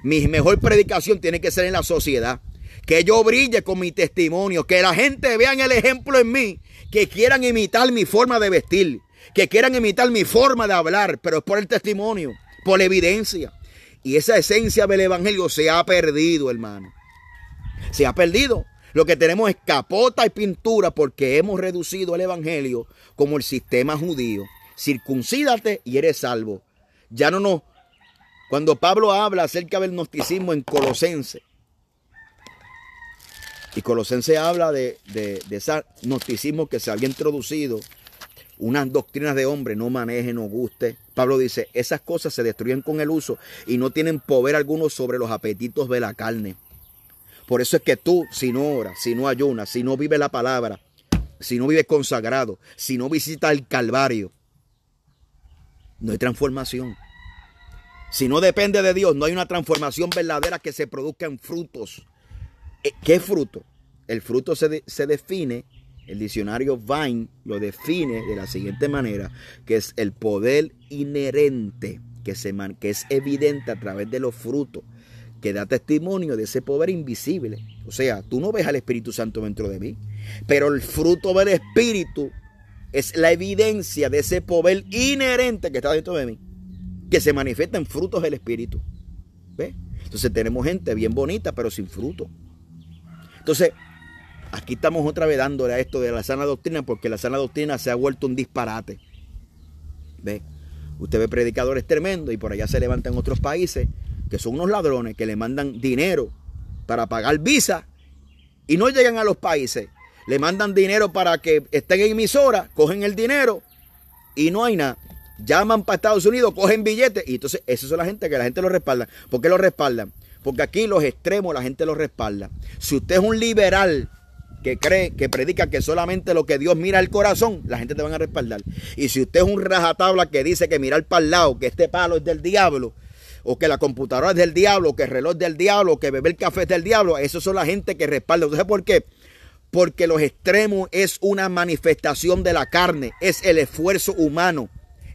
Mi mejor predicación tiene que ser en la sociedad. Que yo brille con mi testimonio. Que la gente vea el ejemplo en mí. Que quieran imitar mi forma de vestir. Que quieran imitar mi forma de hablar. Pero es por el testimonio, por la evidencia. Y esa esencia del evangelio se ha perdido, hermano. Se ha perdido. Lo que tenemos es capota y pintura porque hemos reducido el evangelio como el sistema judío. Circuncídate y eres salvo. Ya no nos... Cuando Pablo habla acerca del gnosticismo en Colosenses, y Colosenses habla de ese gnosticismo que se había introducido, unas doctrinas de hombre, no maneje, no guste. Pablo dice, esas cosas se destruyen con el uso y no tienen poder alguno sobre los apetitos de la carne. Por eso es que tú, si no oras, si no ayunas, si no vives la palabra, si no vives consagrado, si no visitas el Calvario, no hay transformación. Si no depende de Dios, no hay una transformación verdadera que se produzca en frutos. ¿Qué fruto? El fruto se define, el diccionario Vine lo define de la siguiente manera, que es el poder inherente, que es evidente a través de los frutos, que da testimonio de ese poder invisible. O sea, tú no ves al Espíritu Santo dentro de mí, pero el fruto del Espíritu es la evidencia de ese poder inherente que está dentro de mí, que se manifiesta en frutos del Espíritu. ¿Ves? Entonces tenemos gente bien bonita, pero sin fruto. Entonces, aquí estamos otra vez dándole a esto de la sana doctrina, porque la sana doctrina se ha vuelto un disparate. ¿Ves? Usted ve predicadores tremendos y por allá se levantan otros países que son unos ladrones que le mandan dinero para pagar visa y no llegan a los países. Le mandan dinero para que estén en emisora, cogen el dinero y no hay nada. Llaman para Estados Unidos, cogen billetes y entonces esas son la gente que la gente los respalda. ¿Por qué los respaldan? Porque aquí los extremos la gente los respalda. Si usted es un liberal que cree, que predica que solamente lo que Dios mira el corazón, la gente te van a respaldar. Y si usted es un rajatabla que dice que mirar para el lado, que este palo es del diablo, o que la computadora es del diablo, o que el reloj es del diablo, o que beber café es del diablo, esos son la gente que respalda. Entonces, ¿por qué? Porque los extremos es una manifestación de la carne, es el esfuerzo humano,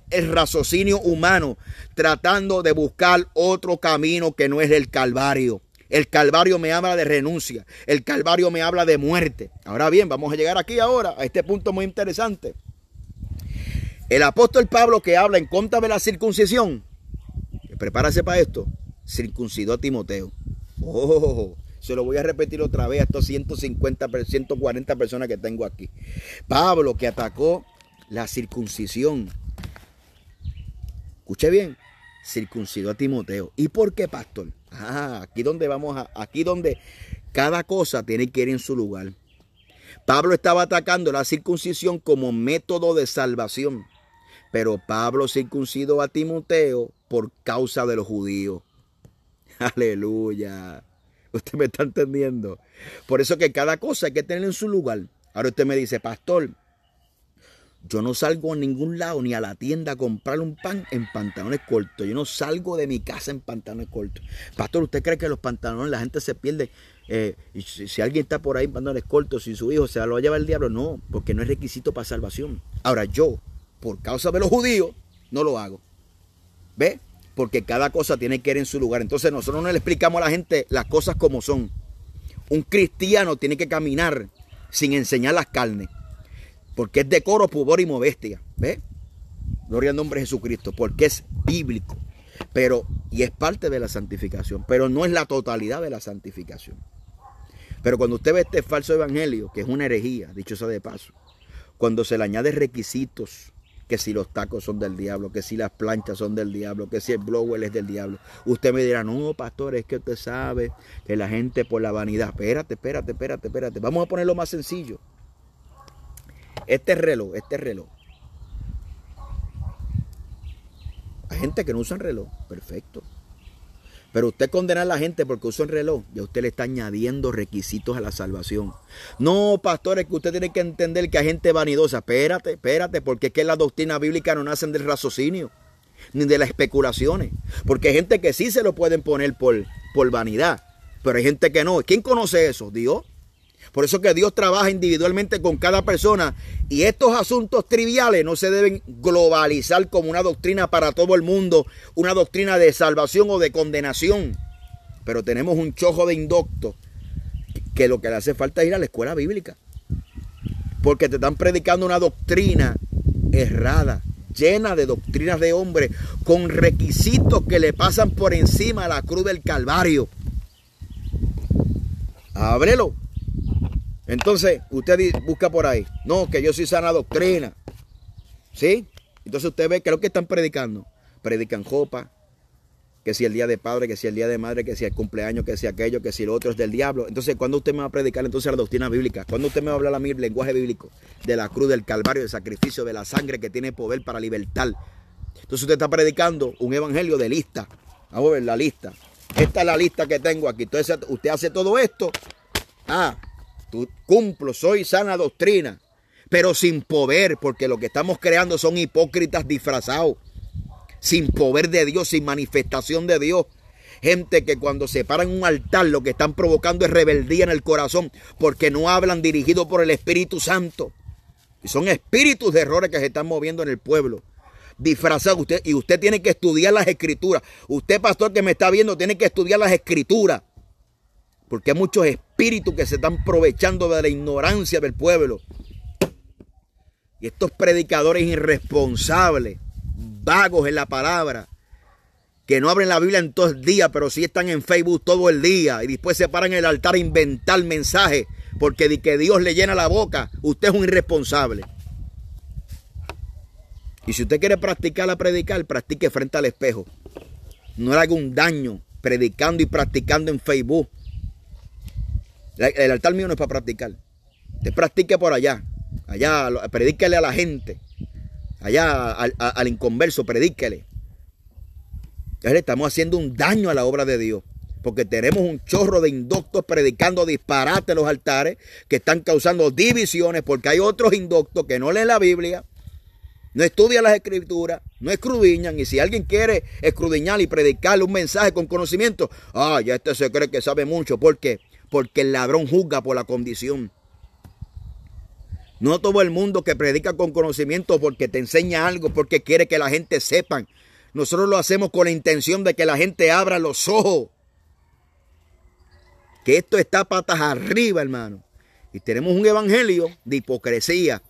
el raciocinio humano, tratando de buscar otro camino que no es el Calvario. El Calvario me habla de renuncia, el Calvario me habla de muerte. Ahora bien, vamos a llegar aquí ahora a este punto muy interesante. El apóstol Pablo, que habla en contra de la circuncisión, prepárase para esto, circuncidó a Timoteo. Se lo voy a repetir otra vez a estos 140 personas que tengo aquí. Pablo, que atacó la circuncisión. Escuche bien, circuncidó a Timoteo. ¿Y por qué, pastor? Aquí donde cada cosa tiene que ir en su lugar. Pablo estaba atacando la circuncisión como método de salvación. Pero Pablo circuncidó a Timoteo por causa de los judíos. Aleluya. Usted me está entendiendo. Por eso que cada cosa hay que tener en su lugar. Ahora usted me dice, pastor, yo no salgo a ningún lado ni a la tienda a comprar un pan en pantalones cortos. Yo no salgo de mi casa en pantalones cortos. Pastor, ¿usted cree que los pantalones la gente se pierde? Y si alguien está por ahí en pantalones cortos y su hijo se lo va a llevar el diablo, no, porque no es requisito para salvación. Ahora yo, por causa de los judíos, no lo hago. ¿Ve? Porque cada cosa tiene que ir en su lugar. Entonces nosotros no le explicamos a la gente las cosas como son. Un cristiano tiene que caminar sin enseñar las carnes. Porque es decoro, pudor y modestia. ¿Ve? Gloria al nombre de Jesucristo. Porque es bíblico. Y es parte de la santificación. Pero no es la totalidad de la santificación. Pero cuando usted ve este falso evangelio, que es una herejía, dicho sea de paso, cuando se le añade requisitos, que si los tacos son del diablo, que si las planchas son del diablo, que si el blower es del diablo, usted me dirá, no, pastor, es que usted sabe que la gente por la vanidad, espérate. Vamos a ponerlo más sencillo. Este reloj. Hay gente que no usa reloj, perfecto. Pero usted condena a la gente porque usa un reloj, y a usted le está añadiendo requisitos a la salvación. No, pastor, es que usted tiene que entender que hay gente vanidosa. Espérate, porque es que las doctrinas bíblicas no nacen del raciocinio, ni de las especulaciones. Porque hay gente que sí se lo pueden poner por vanidad, pero hay gente que no. ¿Quién conoce eso? Dios. Por eso que Dios trabaja individualmente con cada persona. Y estos asuntos triviales no se deben globalizar como una doctrina para todo el mundo, una doctrina de salvación o de condenación. Pero tenemos un chojo de indoctos que lo que le hace falta es ir a la escuela bíblica. Porque te están predicando una doctrina errada, llena de doctrinas de hombres, con requisitos que le pasan por encima a la cruz del Calvario. Ábrelo. Entonces, usted busca por ahí. No, que yo soy sana doctrina. ¿Sí? Entonces usted ve que lo que están predicando. Predican jopa. Que si el día de padre, que si el día de madre, que si el cumpleaños, que si aquello, que si lo otro es del diablo. Entonces, ¿cuándo usted me va a predicar entonces la doctrina bíblica? ¿Cuándo usted me va a hablar a mí el lenguaje bíblico? De la cruz del Calvario, del sacrificio, de la sangre que tiene poder para libertar. Entonces usted está predicando un evangelio de lista. Vamos a ver la lista. Esta es la lista que tengo aquí. Entonces usted hace todo esto. Cumplo, soy sana doctrina, pero sin poder, porque lo que estamos creando son hipócritas disfrazados. sin poder de Dios, sin manifestación de Dios. Gente que cuando se paran en un altar lo que están provocando es rebeldía en el corazón porque no hablan dirigidos por el Espíritu Santo. Y son espíritus de errores que se están moviendo en el pueblo. Disfrazados. Y usted tiene que estudiar las escrituras. Usted, pastor, que me está viendo, tiene que estudiar las escrituras. Porque hay muchos espíritus que se están aprovechando de la ignorancia del pueblo. Y estos predicadores irresponsables, vagos en la palabra, que no abren la Biblia en todo el día, pero sí están en Facebook todo el día y después se paran en el altar a inventar mensajes porque de que Dios le llena la boca. Usted es un irresponsable. Y si usted quiere practicar a predicar, practique frente al espejo. No le haga un daño predicando y practicando en Facebook. El altar mío no es para practicar. Usted practique por allá. Allá, predíquele a la gente. Allá al inconverso, predíquele. Entonces le estamos haciendo un daño a la obra de Dios. Porque tenemos un chorro de indoctos predicando disparate en los altares que están causando divisiones porque hay otros indoctos que no leen la Biblia, no estudian las escrituras, no escudriñan. Y si alguien quiere escudriñar y predicarle un mensaje con conocimiento, ya este se cree que sabe mucho. ¿Por qué? Porque el ladrón juzga por la condición. No todo el mundo que predica con conocimiento porque te enseña algo, porque quiere que la gente sepan. Nosotros lo hacemos con la intención de que la gente abra los ojos. Que esto está patas arriba, hermano. Y tenemos un evangelio de hipocresía.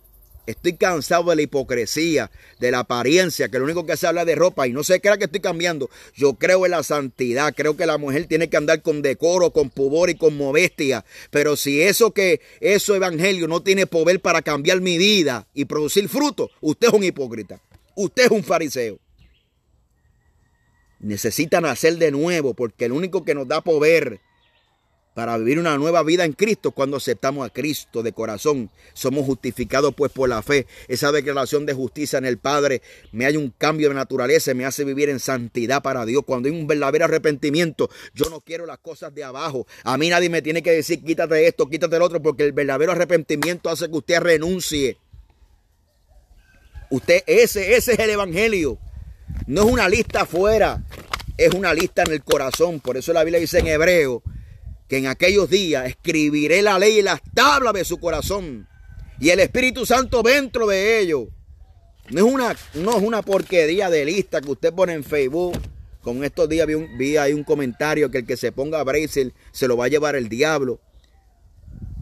Estoy cansado de la hipocresía, de la apariencia, que lo único que se habla de ropa. Y no se crea que estoy cambiando. Yo creo en la santidad. Creo que la mujer tiene que andar con decoro, con pudor y con modestia. Pero si eso evangelio no tiene poder para cambiar mi vida y producir fruto, usted es un hipócrita. Usted es un fariseo. Necesita nacer de nuevo, porque el único que nos da poder para vivir una nueva vida en Cristo es cuando aceptamos a Cristo de corazón. Somos justificados pues por la fe. Esa declaración de justicia en el Padre me hay un cambio de naturaleza, me hace vivir en santidad para Dios. Cuando hay un verdadero arrepentimiento, yo no quiero las cosas de abajo. A mí nadie me tiene que decir quítate esto, quítate el otro, porque el verdadero arrepentimiento hace que usted renuncie. Ese es el evangelio. No es una lista afuera, es una lista en el corazón. Por eso la Biblia dice en Hebreo que en aquellos días escribiré la ley en las tablas de su corazón y el Espíritu Santo dentro de ellos. No es una porquería de lista que usted pone en Facebook. Con estos días vi ahí un comentario que el que se ponga a bracer se lo va a llevar el diablo.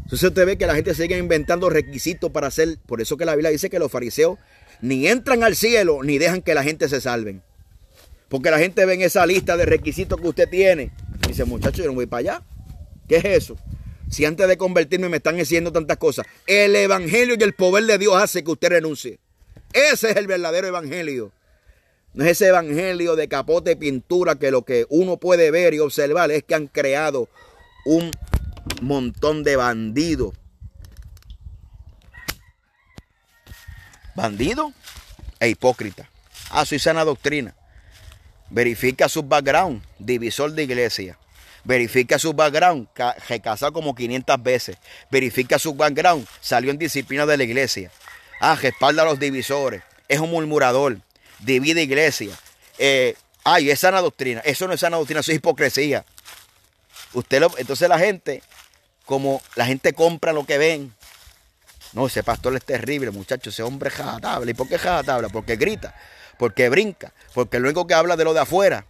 Entonces usted ve que la gente sigue inventando requisitos para hacer. Por eso que la Biblia dice que los fariseos ni entran al cielo ni dejan que la gente se salven. Porque la gente ve en esa lista de requisitos que usted tiene y dice, muchacho, yo no voy para allá. ¿Qué es eso? Si antes de convertirme me están diciendo tantas cosas. El evangelio y el poder de Dios hace que usted renuncie. Ese es el verdadero evangelio. No es ese evangelio de capote y pintura que lo que uno puede ver y observar es que han creado un montón de bandidos. Bandidos e hipócritas. Soy sana doctrina. Verifica su background, divisor de iglesia. Verifica su background, casado como 500 veces. Verifica su background, salió en disciplina de la iglesia. Respalda a los divisores. Es un murmurador. Divide iglesia. Es sana doctrina. Eso no es sana doctrina, eso es hipocresía. Entonces la gente, como la gente compra lo que ven. No, ese pastor es terrible, muchachos. Ese hombre es jatable. ¿Y por qué es jatable? Porque grita, porque brinca, porque lo único que habla de lo de afuera.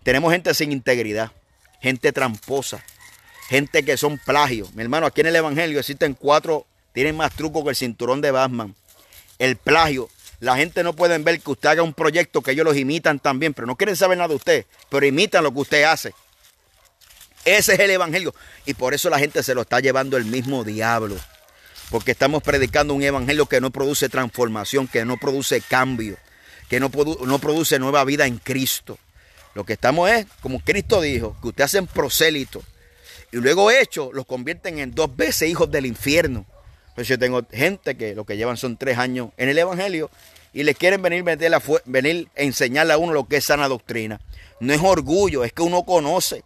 Tenemos gente sin integridad, gente tramposa, gente que son plagios. Mi hermano, aquí en el evangelio existen 4, tienen más trucos que el cinturón de Batman. El plagio. La gente no puede ver que usted haga un proyecto que ellos los imitan también, pero no quieren saber nada de usted, pero imitan lo que usted hace. Ese es el evangelio. Y por eso la gente se lo está llevando el mismo diablo. Porque estamos predicando un evangelio que no produce transformación, que no produce cambio, que no produce nueva vida en Cristo. Lo que estamos es, como Cristo dijo, que ustedes hacen prosélitos y luego hechos los convierten en 2 veces hijos del infierno. Pues yo tengo gente que lo que llevan son 3 años en el evangelio y les quieren venir a enseñarle a uno lo que es sana doctrina. No es orgullo, es que uno conoce.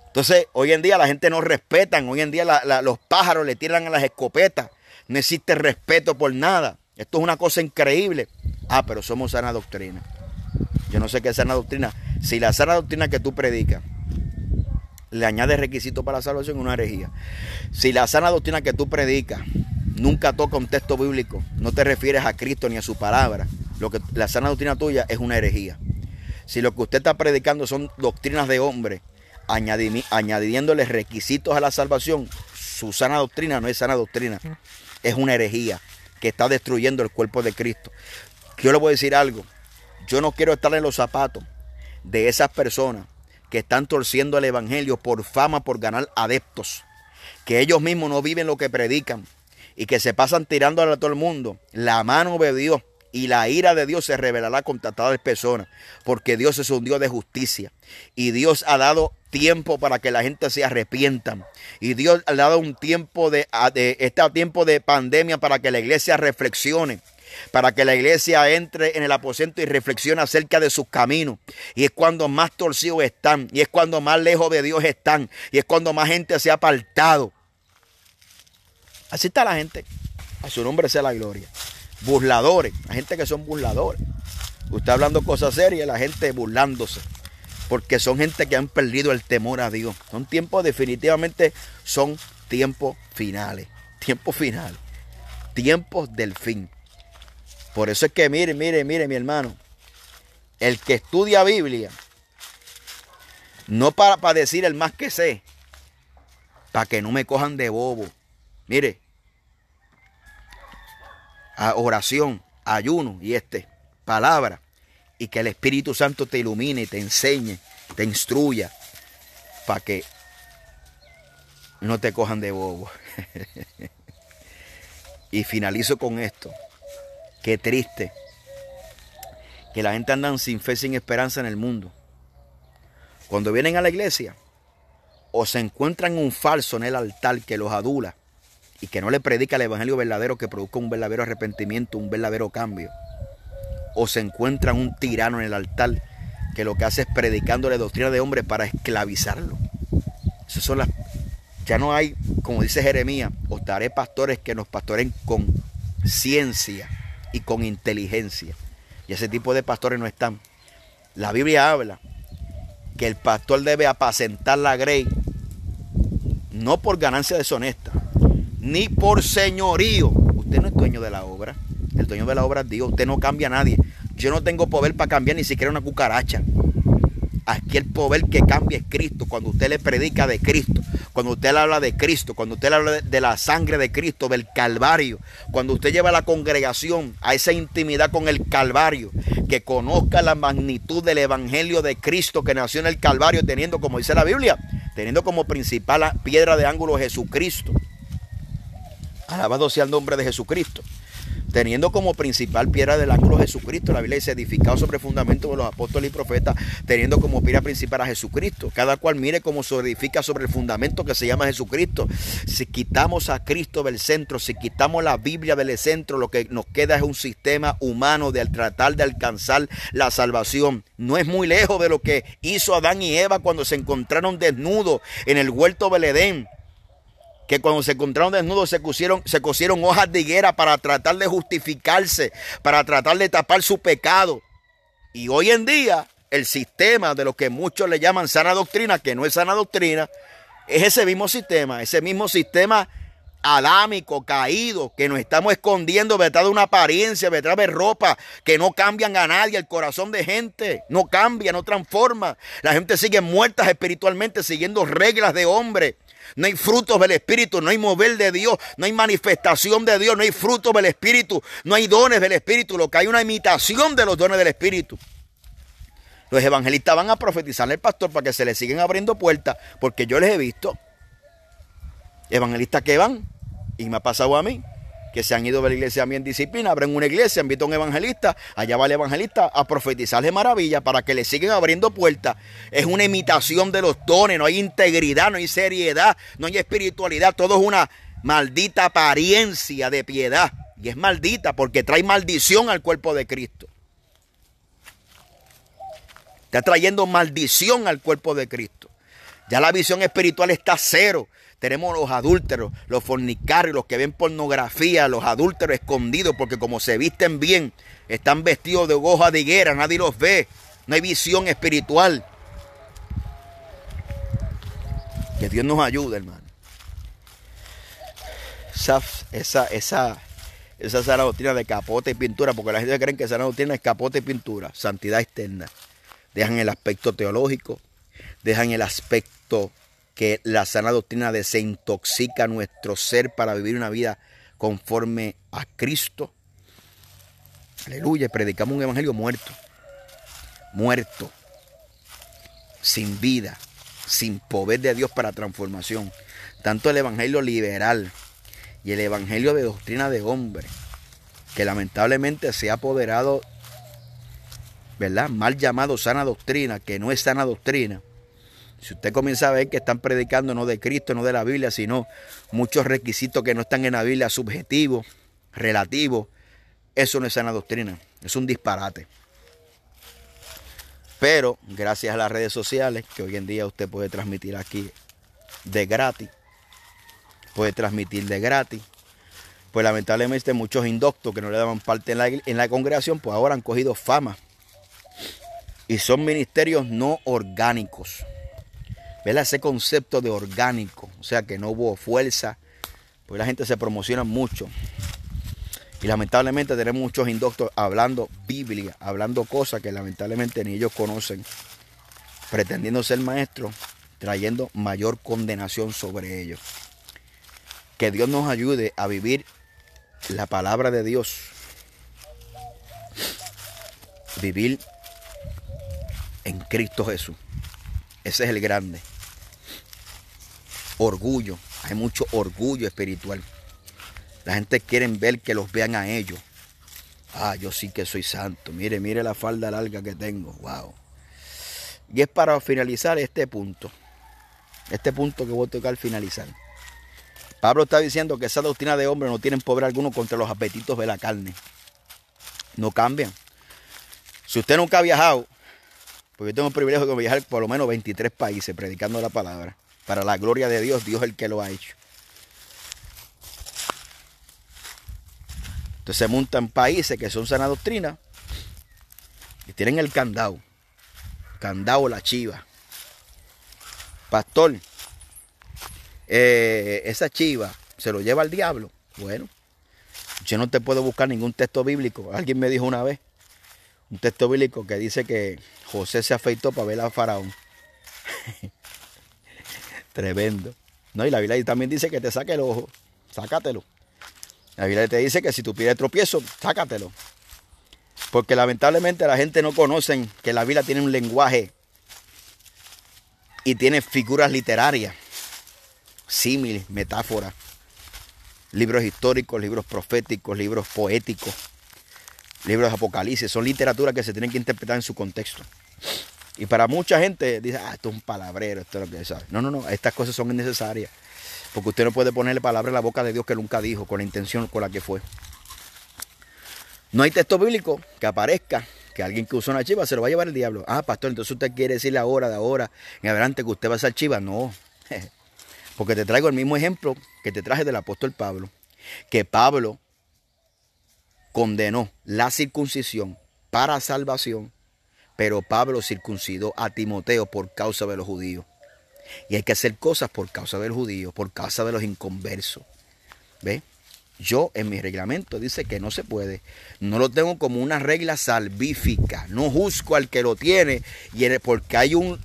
Entonces, hoy en día la gente no respetan. Hoy en día los pájaros le tiran a las escopetas. No existe respeto por nada. Esto es una cosa increíble. Ah, pero somos sana doctrina. Yo no sé qué es sana doctrina. Si la sana doctrina que tú predicas le añades requisitos para la salvación, es una herejía. Si la sana doctrina que tú predicas nunca toca un texto bíblico, no te refieres a Cristo ni a su palabra, la sana doctrina tuya es una herejía. Si lo que usted está predicando son doctrinas de hombre, añadiéndole requisitos a la salvación, su sana doctrina no es sana doctrina, es una herejía que está destruyendo el cuerpo de Cristo. Yo le voy a decir algo, yo no quiero estar en los zapatos de esas personas que están torciendo el evangelio por fama, por ganar adeptos, que ellos mismos no viven lo que predican y que se pasan tirándole a todo el mundo. La mano de Dios y la ira de Dios se revelará contra tales personas, porque Dios es un Dios de justicia y Dios ha dado tiempo para que la gente se arrepientan, y Dios ha dado un tiempo tiempo de pandemia para que la iglesia reflexione, para que la iglesia entre en el aposento y reflexione acerca de sus caminos. Y es cuando más torcidos están, y es cuando más lejos de Dios están, y es cuando más gente se ha apartado. Así está la gente. A su nombre sea la gloria. Burladores, la gente que son burladores. Usted hablando cosas serias, la gente burlándose, porque son gente que han perdido el temor a Dios. Son tiempos, definitivamente son tiempos finales. Tiempos finales. Tiempos del fin. Por eso es que mire, mi hermano, el que estudia Biblia, no para decir el más que sé, para que no me cojan de bobo. Mire, a oración, ayuno y palabra, y que el Espíritu Santo te ilumine, te enseñe, te instruya, para que no te cojan de bobo. Y finalizo con esto. Qué triste que la gente anda sin fe, sin esperanza en el mundo. Cuando vienen a la iglesia, o se encuentran un falso en el altar que los adula y que no le predica el evangelio verdadero que produzca un verdadero arrepentimiento, un verdadero cambio, o se encuentran un tirano en el altar que lo que hace es predicándole doctrina de hombre para esclavizarlo. Esas son ya no hay, como dice Jeremías, os daré pastores que nos pastoren con ciencia y con inteligencia. Y ese tipo de pastores no están. La Biblia habla que el pastor debe apacentar la grey, no por ganancia deshonesta, ni por señorío. Usted no es dueño de la obra. El dueño de la obra es Dios. Usted no cambia a nadie. Yo no tengo poder para cambiar ni siquiera una cucaracha. Aquí el poder que cambia es Cristo. Cuando usted le predica de Cristo, cuando usted le habla de Cristo, cuando usted le habla de la sangre de Cristo, del Calvario, cuando usted lleva a la congregación a esa intimidad con el Calvario, que conozca la magnitud del evangelio de Cristo que nació en el Calvario, teniendo, como dice la Biblia, teniendo como principal piedra de ángulo Jesucristo. Alabado sea el nombre de Jesucristo. Teniendo como principal piedra del ángulo Jesucristo. La Biblia dice, edificado sobre el fundamento de los apóstoles y profetas, teniendo como piedra principal a Jesucristo. Cada cual mire cómo se edifica sobre el fundamento que se llama Jesucristo. Si quitamos a Cristo del centro, si quitamos la Biblia del centro, lo que nos queda es un sistema humano de tratar de alcanzar la salvación. No es muy lejos de lo que hizo Adán y Eva cuando se encontraron desnudos en el huerto del Edén. Que cuando se encontraron desnudos se cosieron hojas de higuera para tratar de justificarse, para tratar de tapar su pecado. Y hoy en día el sistema de lo que muchos le llaman sana doctrina, que no es sana doctrina, es ese mismo sistema adámico, caído, que nos estamos escondiendo detrás de una apariencia, detrás de ropa, que no cambian a nadie. El corazón de gente no cambia, no transforma. La gente sigue muertas espiritualmente, siguiendo reglas de hombre. No hay frutos del Espíritu, no hay mover de Dios, no hay manifestación de Dios, no hay frutos del Espíritu, no hay dones del Espíritu. Lo que hay es una imitación de los dones del Espíritu. Los evangelistas van a profetizarle al pastor para que se le sigan abriendo puertas, porque yo les he visto evangelistas que van, y me ha pasado a mí, que se han ido de la iglesia a mí en disciplina, abren una iglesia, invitan a un evangelista, allá va el evangelista a profetizarle maravilla para que le sigan abriendo puertas. Es una imitación de los dones, no hay integridad, no hay seriedad, no hay espiritualidad, todo es una maldita apariencia de piedad. Y es maldita porque trae maldición al cuerpo de Cristo. Está trayendo maldición al cuerpo de Cristo. Ya la visión espiritual está a cero. Tenemos los adúlteros, los fornicarios, los que ven pornografía, los adúlteros escondidos, porque como se visten bien, están vestidos de hoja de higuera, nadie los ve. No hay visión espiritual. Que Dios nos ayude, hermano. Esa sana doctrina de capote y pintura, porque la gente cree que sana doctrina es capote y pintura, santidad externa. Dejan el aspecto teológico, dejan el aspecto que la sana doctrina desintoxica nuestro ser para vivir una vida conforme a Cristo. Aleluya, predicamos un evangelio muerto, sin vida, sin poder de Dios para transformación. Tanto el evangelio liberal y el evangelio de doctrina de hombre, que lamentablemente se ha apoderado, ¿verdad?, mal llamado sana doctrina, que no es sana doctrina. Si usted comienza a ver que están predicando no de Cristo, no de la Biblia, sino muchos requisitos que no están en la Biblia, subjetivos, relativos, eso no es sana doctrina, es un disparate. Pero gracias a las redes sociales, que hoy en día usted puede transmitir aquí de gratis, pues lamentablemente muchos indoctos que no le daban parte en la congregación, pues ahora han cogido fama. Y son ministerios no orgánicos. ¿Verdad? Ese concepto de orgánico, o sea que no hubo fuerza, pues la gente se promociona mucho. Y lamentablemente tenemos muchos indoctos hablando Biblia, hablando cosas que lamentablemente ni ellos conocen, pretendiendo ser maestros, trayendo mayor condenación sobre ellos. Que Dios nos ayude a vivir la palabra de Dios. Vivir en Cristo Jesús. Ese es el grande. Orgullo. Hay mucho orgullo espiritual. La gente quiere ver que los vean a ellos. Ah, yo sí que soy santo. Mire la falda larga que tengo. Wow. Y es para finalizar este punto. Este punto que voy a tocar al finalizar. Pablo está diciendo que esa doctrina de hombres no tienen poder alguno contra los apetitos de la carne. No cambian. Si usted nunca ha viajado, porque yo tengo el privilegio de viajar por lo menos 23 países predicando la palabra, para la gloria de Dios, Dios es el que lo ha hecho. Entonces se montan países que son sana doctrina y tienen el candado la chiva. Pastor, esa chiva se lo lleva al diablo. Bueno, yo no te puedo buscar ningún texto bíblico. Alguien me dijo una vez, un texto bíblico que dice que José se afeitó para ver a Faraón. Tremendo. No, y la Biblia también dice que te saque el ojo. Sácatelo. La Biblia te dice que si tu pie de tropiezo, sácatelo. Porque lamentablemente la gente no conoce que la Biblia tiene un lenguaje y tiene figuras literarias, símiles, metáforas, libros históricos, libros proféticos, libros poéticos, libros de Apocalipsis. Son literaturas que se tienen que interpretar en su contexto. Y para mucha gente dice, esto es un palabrero, esto es lo que sabe. No, estas cosas son innecesarias. Porque usted no puede ponerle palabra en la boca de Dios que nunca dijo, con la intención con la que fue. No hay texto bíblico que aparezca que alguien que usó una chiva se lo va a llevar el diablo. Pastor, entonces usted quiere decirle ahora, de ahora en adelante, que usted va a ser chiva. No, porque te traigo el mismo ejemplo que te traje del apóstol Pablo. Que Pablo condenó la circuncisión para salvación, pero Pablo circuncidó a Timoteo por causa de los judíos. Y hay que hacer cosas por causa del judío, por causa de los inconversos. ¿Ve? Yo en mi reglamento dice que no se puede. No lo tengo como una regla salvífica. No juzgo al que lo tiene. Porque hay un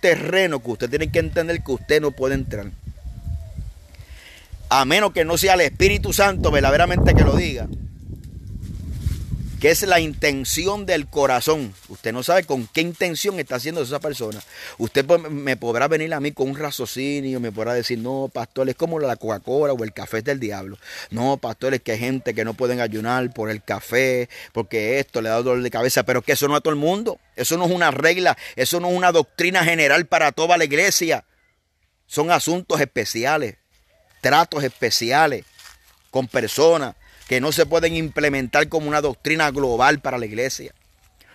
terreno que usted tiene que entender que usted no puede entrar. A menos que no sea el Espíritu Santo verdaderamente que lo diga. Que es la intención del corazón. Usted no sabe con qué intención está haciendo esa persona. Usted me podrá venir a mí con un raciocinio, me podrá decir, no, pastor, es como la Coca-Cola o el café del diablo. No, pastor, es que hay gente que no pueden ayunar por el café, porque esto le da dolor de cabeza, pero que eso no a todo el mundo. Eso no es una regla, eso no es una doctrina general para toda la iglesia. Son asuntos especiales, tratos especiales con personas que no se pueden implementar como una doctrina global para la iglesia.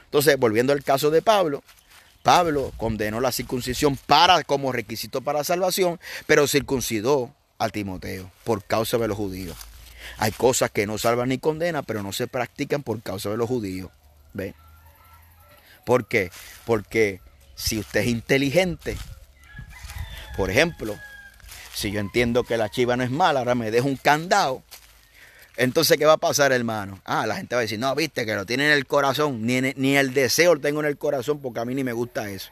Entonces, volviendo al caso de Pablo Pablo condenó la circuncisión como requisito para la salvación, pero circuncidó a Timoteo por causa de los judíos. Hay cosas que no salvan ni condenan, pero no se practican por causa de los judíos. ¿Ve? ¿Por qué? Porque si usted es inteligente, por ejemplo, si yo entiendo que la chiva no es mala, ahora me dejo un candado, entonces ¿qué va a pasar, hermano? La gente va a decir, no, viste, que lo tiene en el corazón, ni el deseo lo tengo en el corazón, porque a mí ni me gusta eso.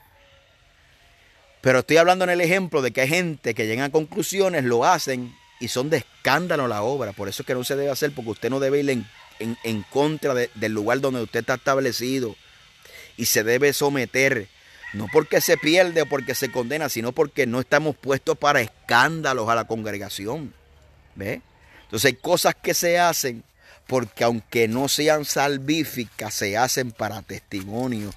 Pero estoy hablando en el ejemplo de que hay gente que llega a conclusiones, lo hacen y son de escándalo la obra. Por eso es que no se debe hacer, porque usted no debe ir en contra del lugar donde usted está establecido. Y se debe someter, no porque se pierde o porque se condena, sino porque no estamos puestos para escándalos a la congregación. ¿Ve? Entonces hay cosas que se hacen porque aunque no sean salvíficas, se hacen para testimonio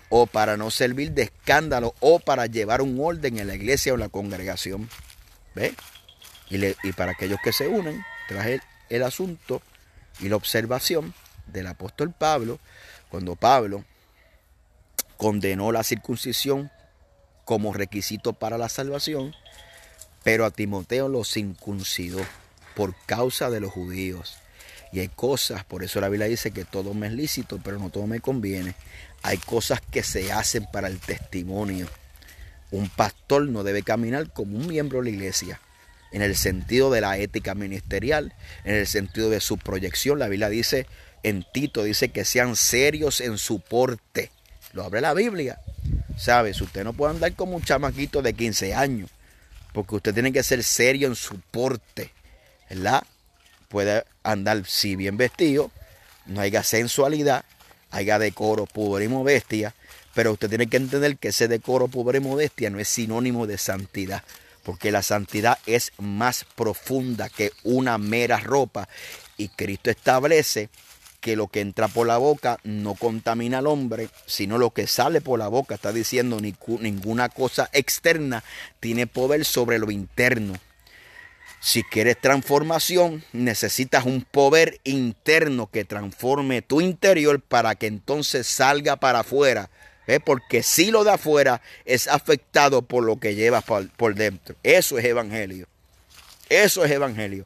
o para no servir de escándalo o para llevar un orden en la iglesia o en la congregación. ¿Ve? Y para aquellos que se unen, traje el asunto y la observación del apóstol Pablo, cuando Pablo condenó la circuncisión como requisito para la salvación, pero a Timoteo lo circuncidó por causa de los judíos. Y hay cosas, por eso la Biblia dice que todo me es lícito, pero no todo me conviene. Hay cosas que se hacen para el testimonio. Un pastor no debe caminar como un miembro de la iglesia, en el sentido de la ética ministerial, en el sentido de su proyección. La Biblia dice, en Tito, dice que sean serios en su porte. Lo abre la Biblia. ¿Sabes? Usted no puede andar como un chamaquito de 15 años, porque usted tiene que ser serio en su porte, ¿verdad? Puede andar, sí, bien vestido, no haya sensualidad, haya decoro, pudor y modestia, pero usted tiene que entender que ese decoro, pudor y modestia no es sinónimo de santidad, porque la santidad es más profunda que una mera ropa, y Cristo establece que lo que entra por la boca no contamina al hombre, sino lo que sale por la boca. Está diciendo ninguna cosa externa tiene poder sobre lo interno. Si quieres transformación, necesitas un poder interno que transforme tu interior para que entonces salga para afuera. Porque si lo de afuera es afectado por lo que llevas por dentro. Eso es evangelio. Eso es evangelio.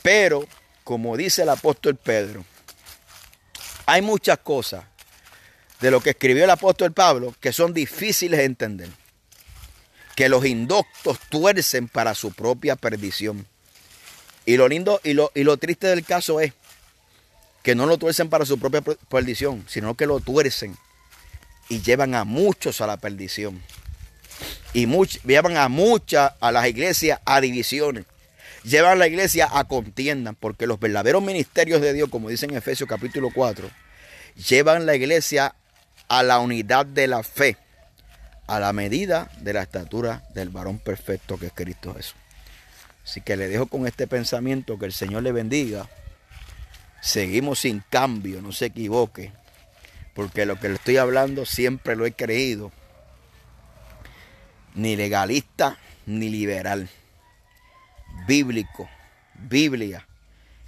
Pero, como dice el apóstol Pedro, hay muchas cosas de lo que escribió el apóstol Pablo que son difíciles de entender. Que los indoctos tuercen para su propia perdición. Y lo lindo y lo triste del caso es que no lo tuercen para su propia perdición, sino que lo tuercen y llevan a muchos a la perdición. Y llevan a las iglesias a divisiones. Llevan a la iglesia a contiendas, porque los verdaderos ministerios de Dios, como dice en Efesios capítulo 4, llevan la iglesia a la unidad de la fe, a la medida de la estatura del varón perfecto que es Cristo Jesús. Así que le dejo con este pensamiento, que el Señor le bendiga. Seguimos sin cambio, no se equivoque, porque lo que le estoy hablando siempre lo he creído. Ni legalista, ni liberal. Bíblico, Biblia.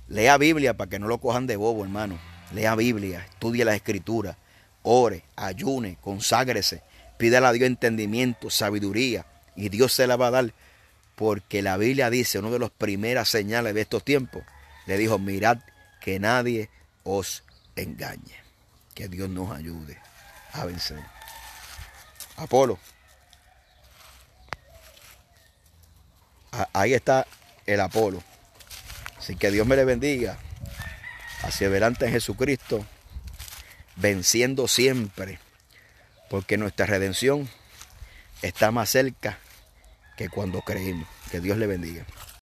Lea Biblia para que no lo cojan de bobo, hermano. Lea Biblia, estudie las escrituras, ore, ayune, conságrese, pídale a Dios entendimiento, sabiduría, y Dios se la va a dar, porque la Biblia dice, una de las primeras señales de estos tiempos, le dijo, mirad que nadie os engañe. Que Dios nos ayude a vencer. Apolo. Ahí está el Apolo. Así que Dios me le bendiga. Hacia adelante en Jesucristo, venciendo siempre, porque nuestra redención está más cerca que cuando creímos. Que Dios le bendiga.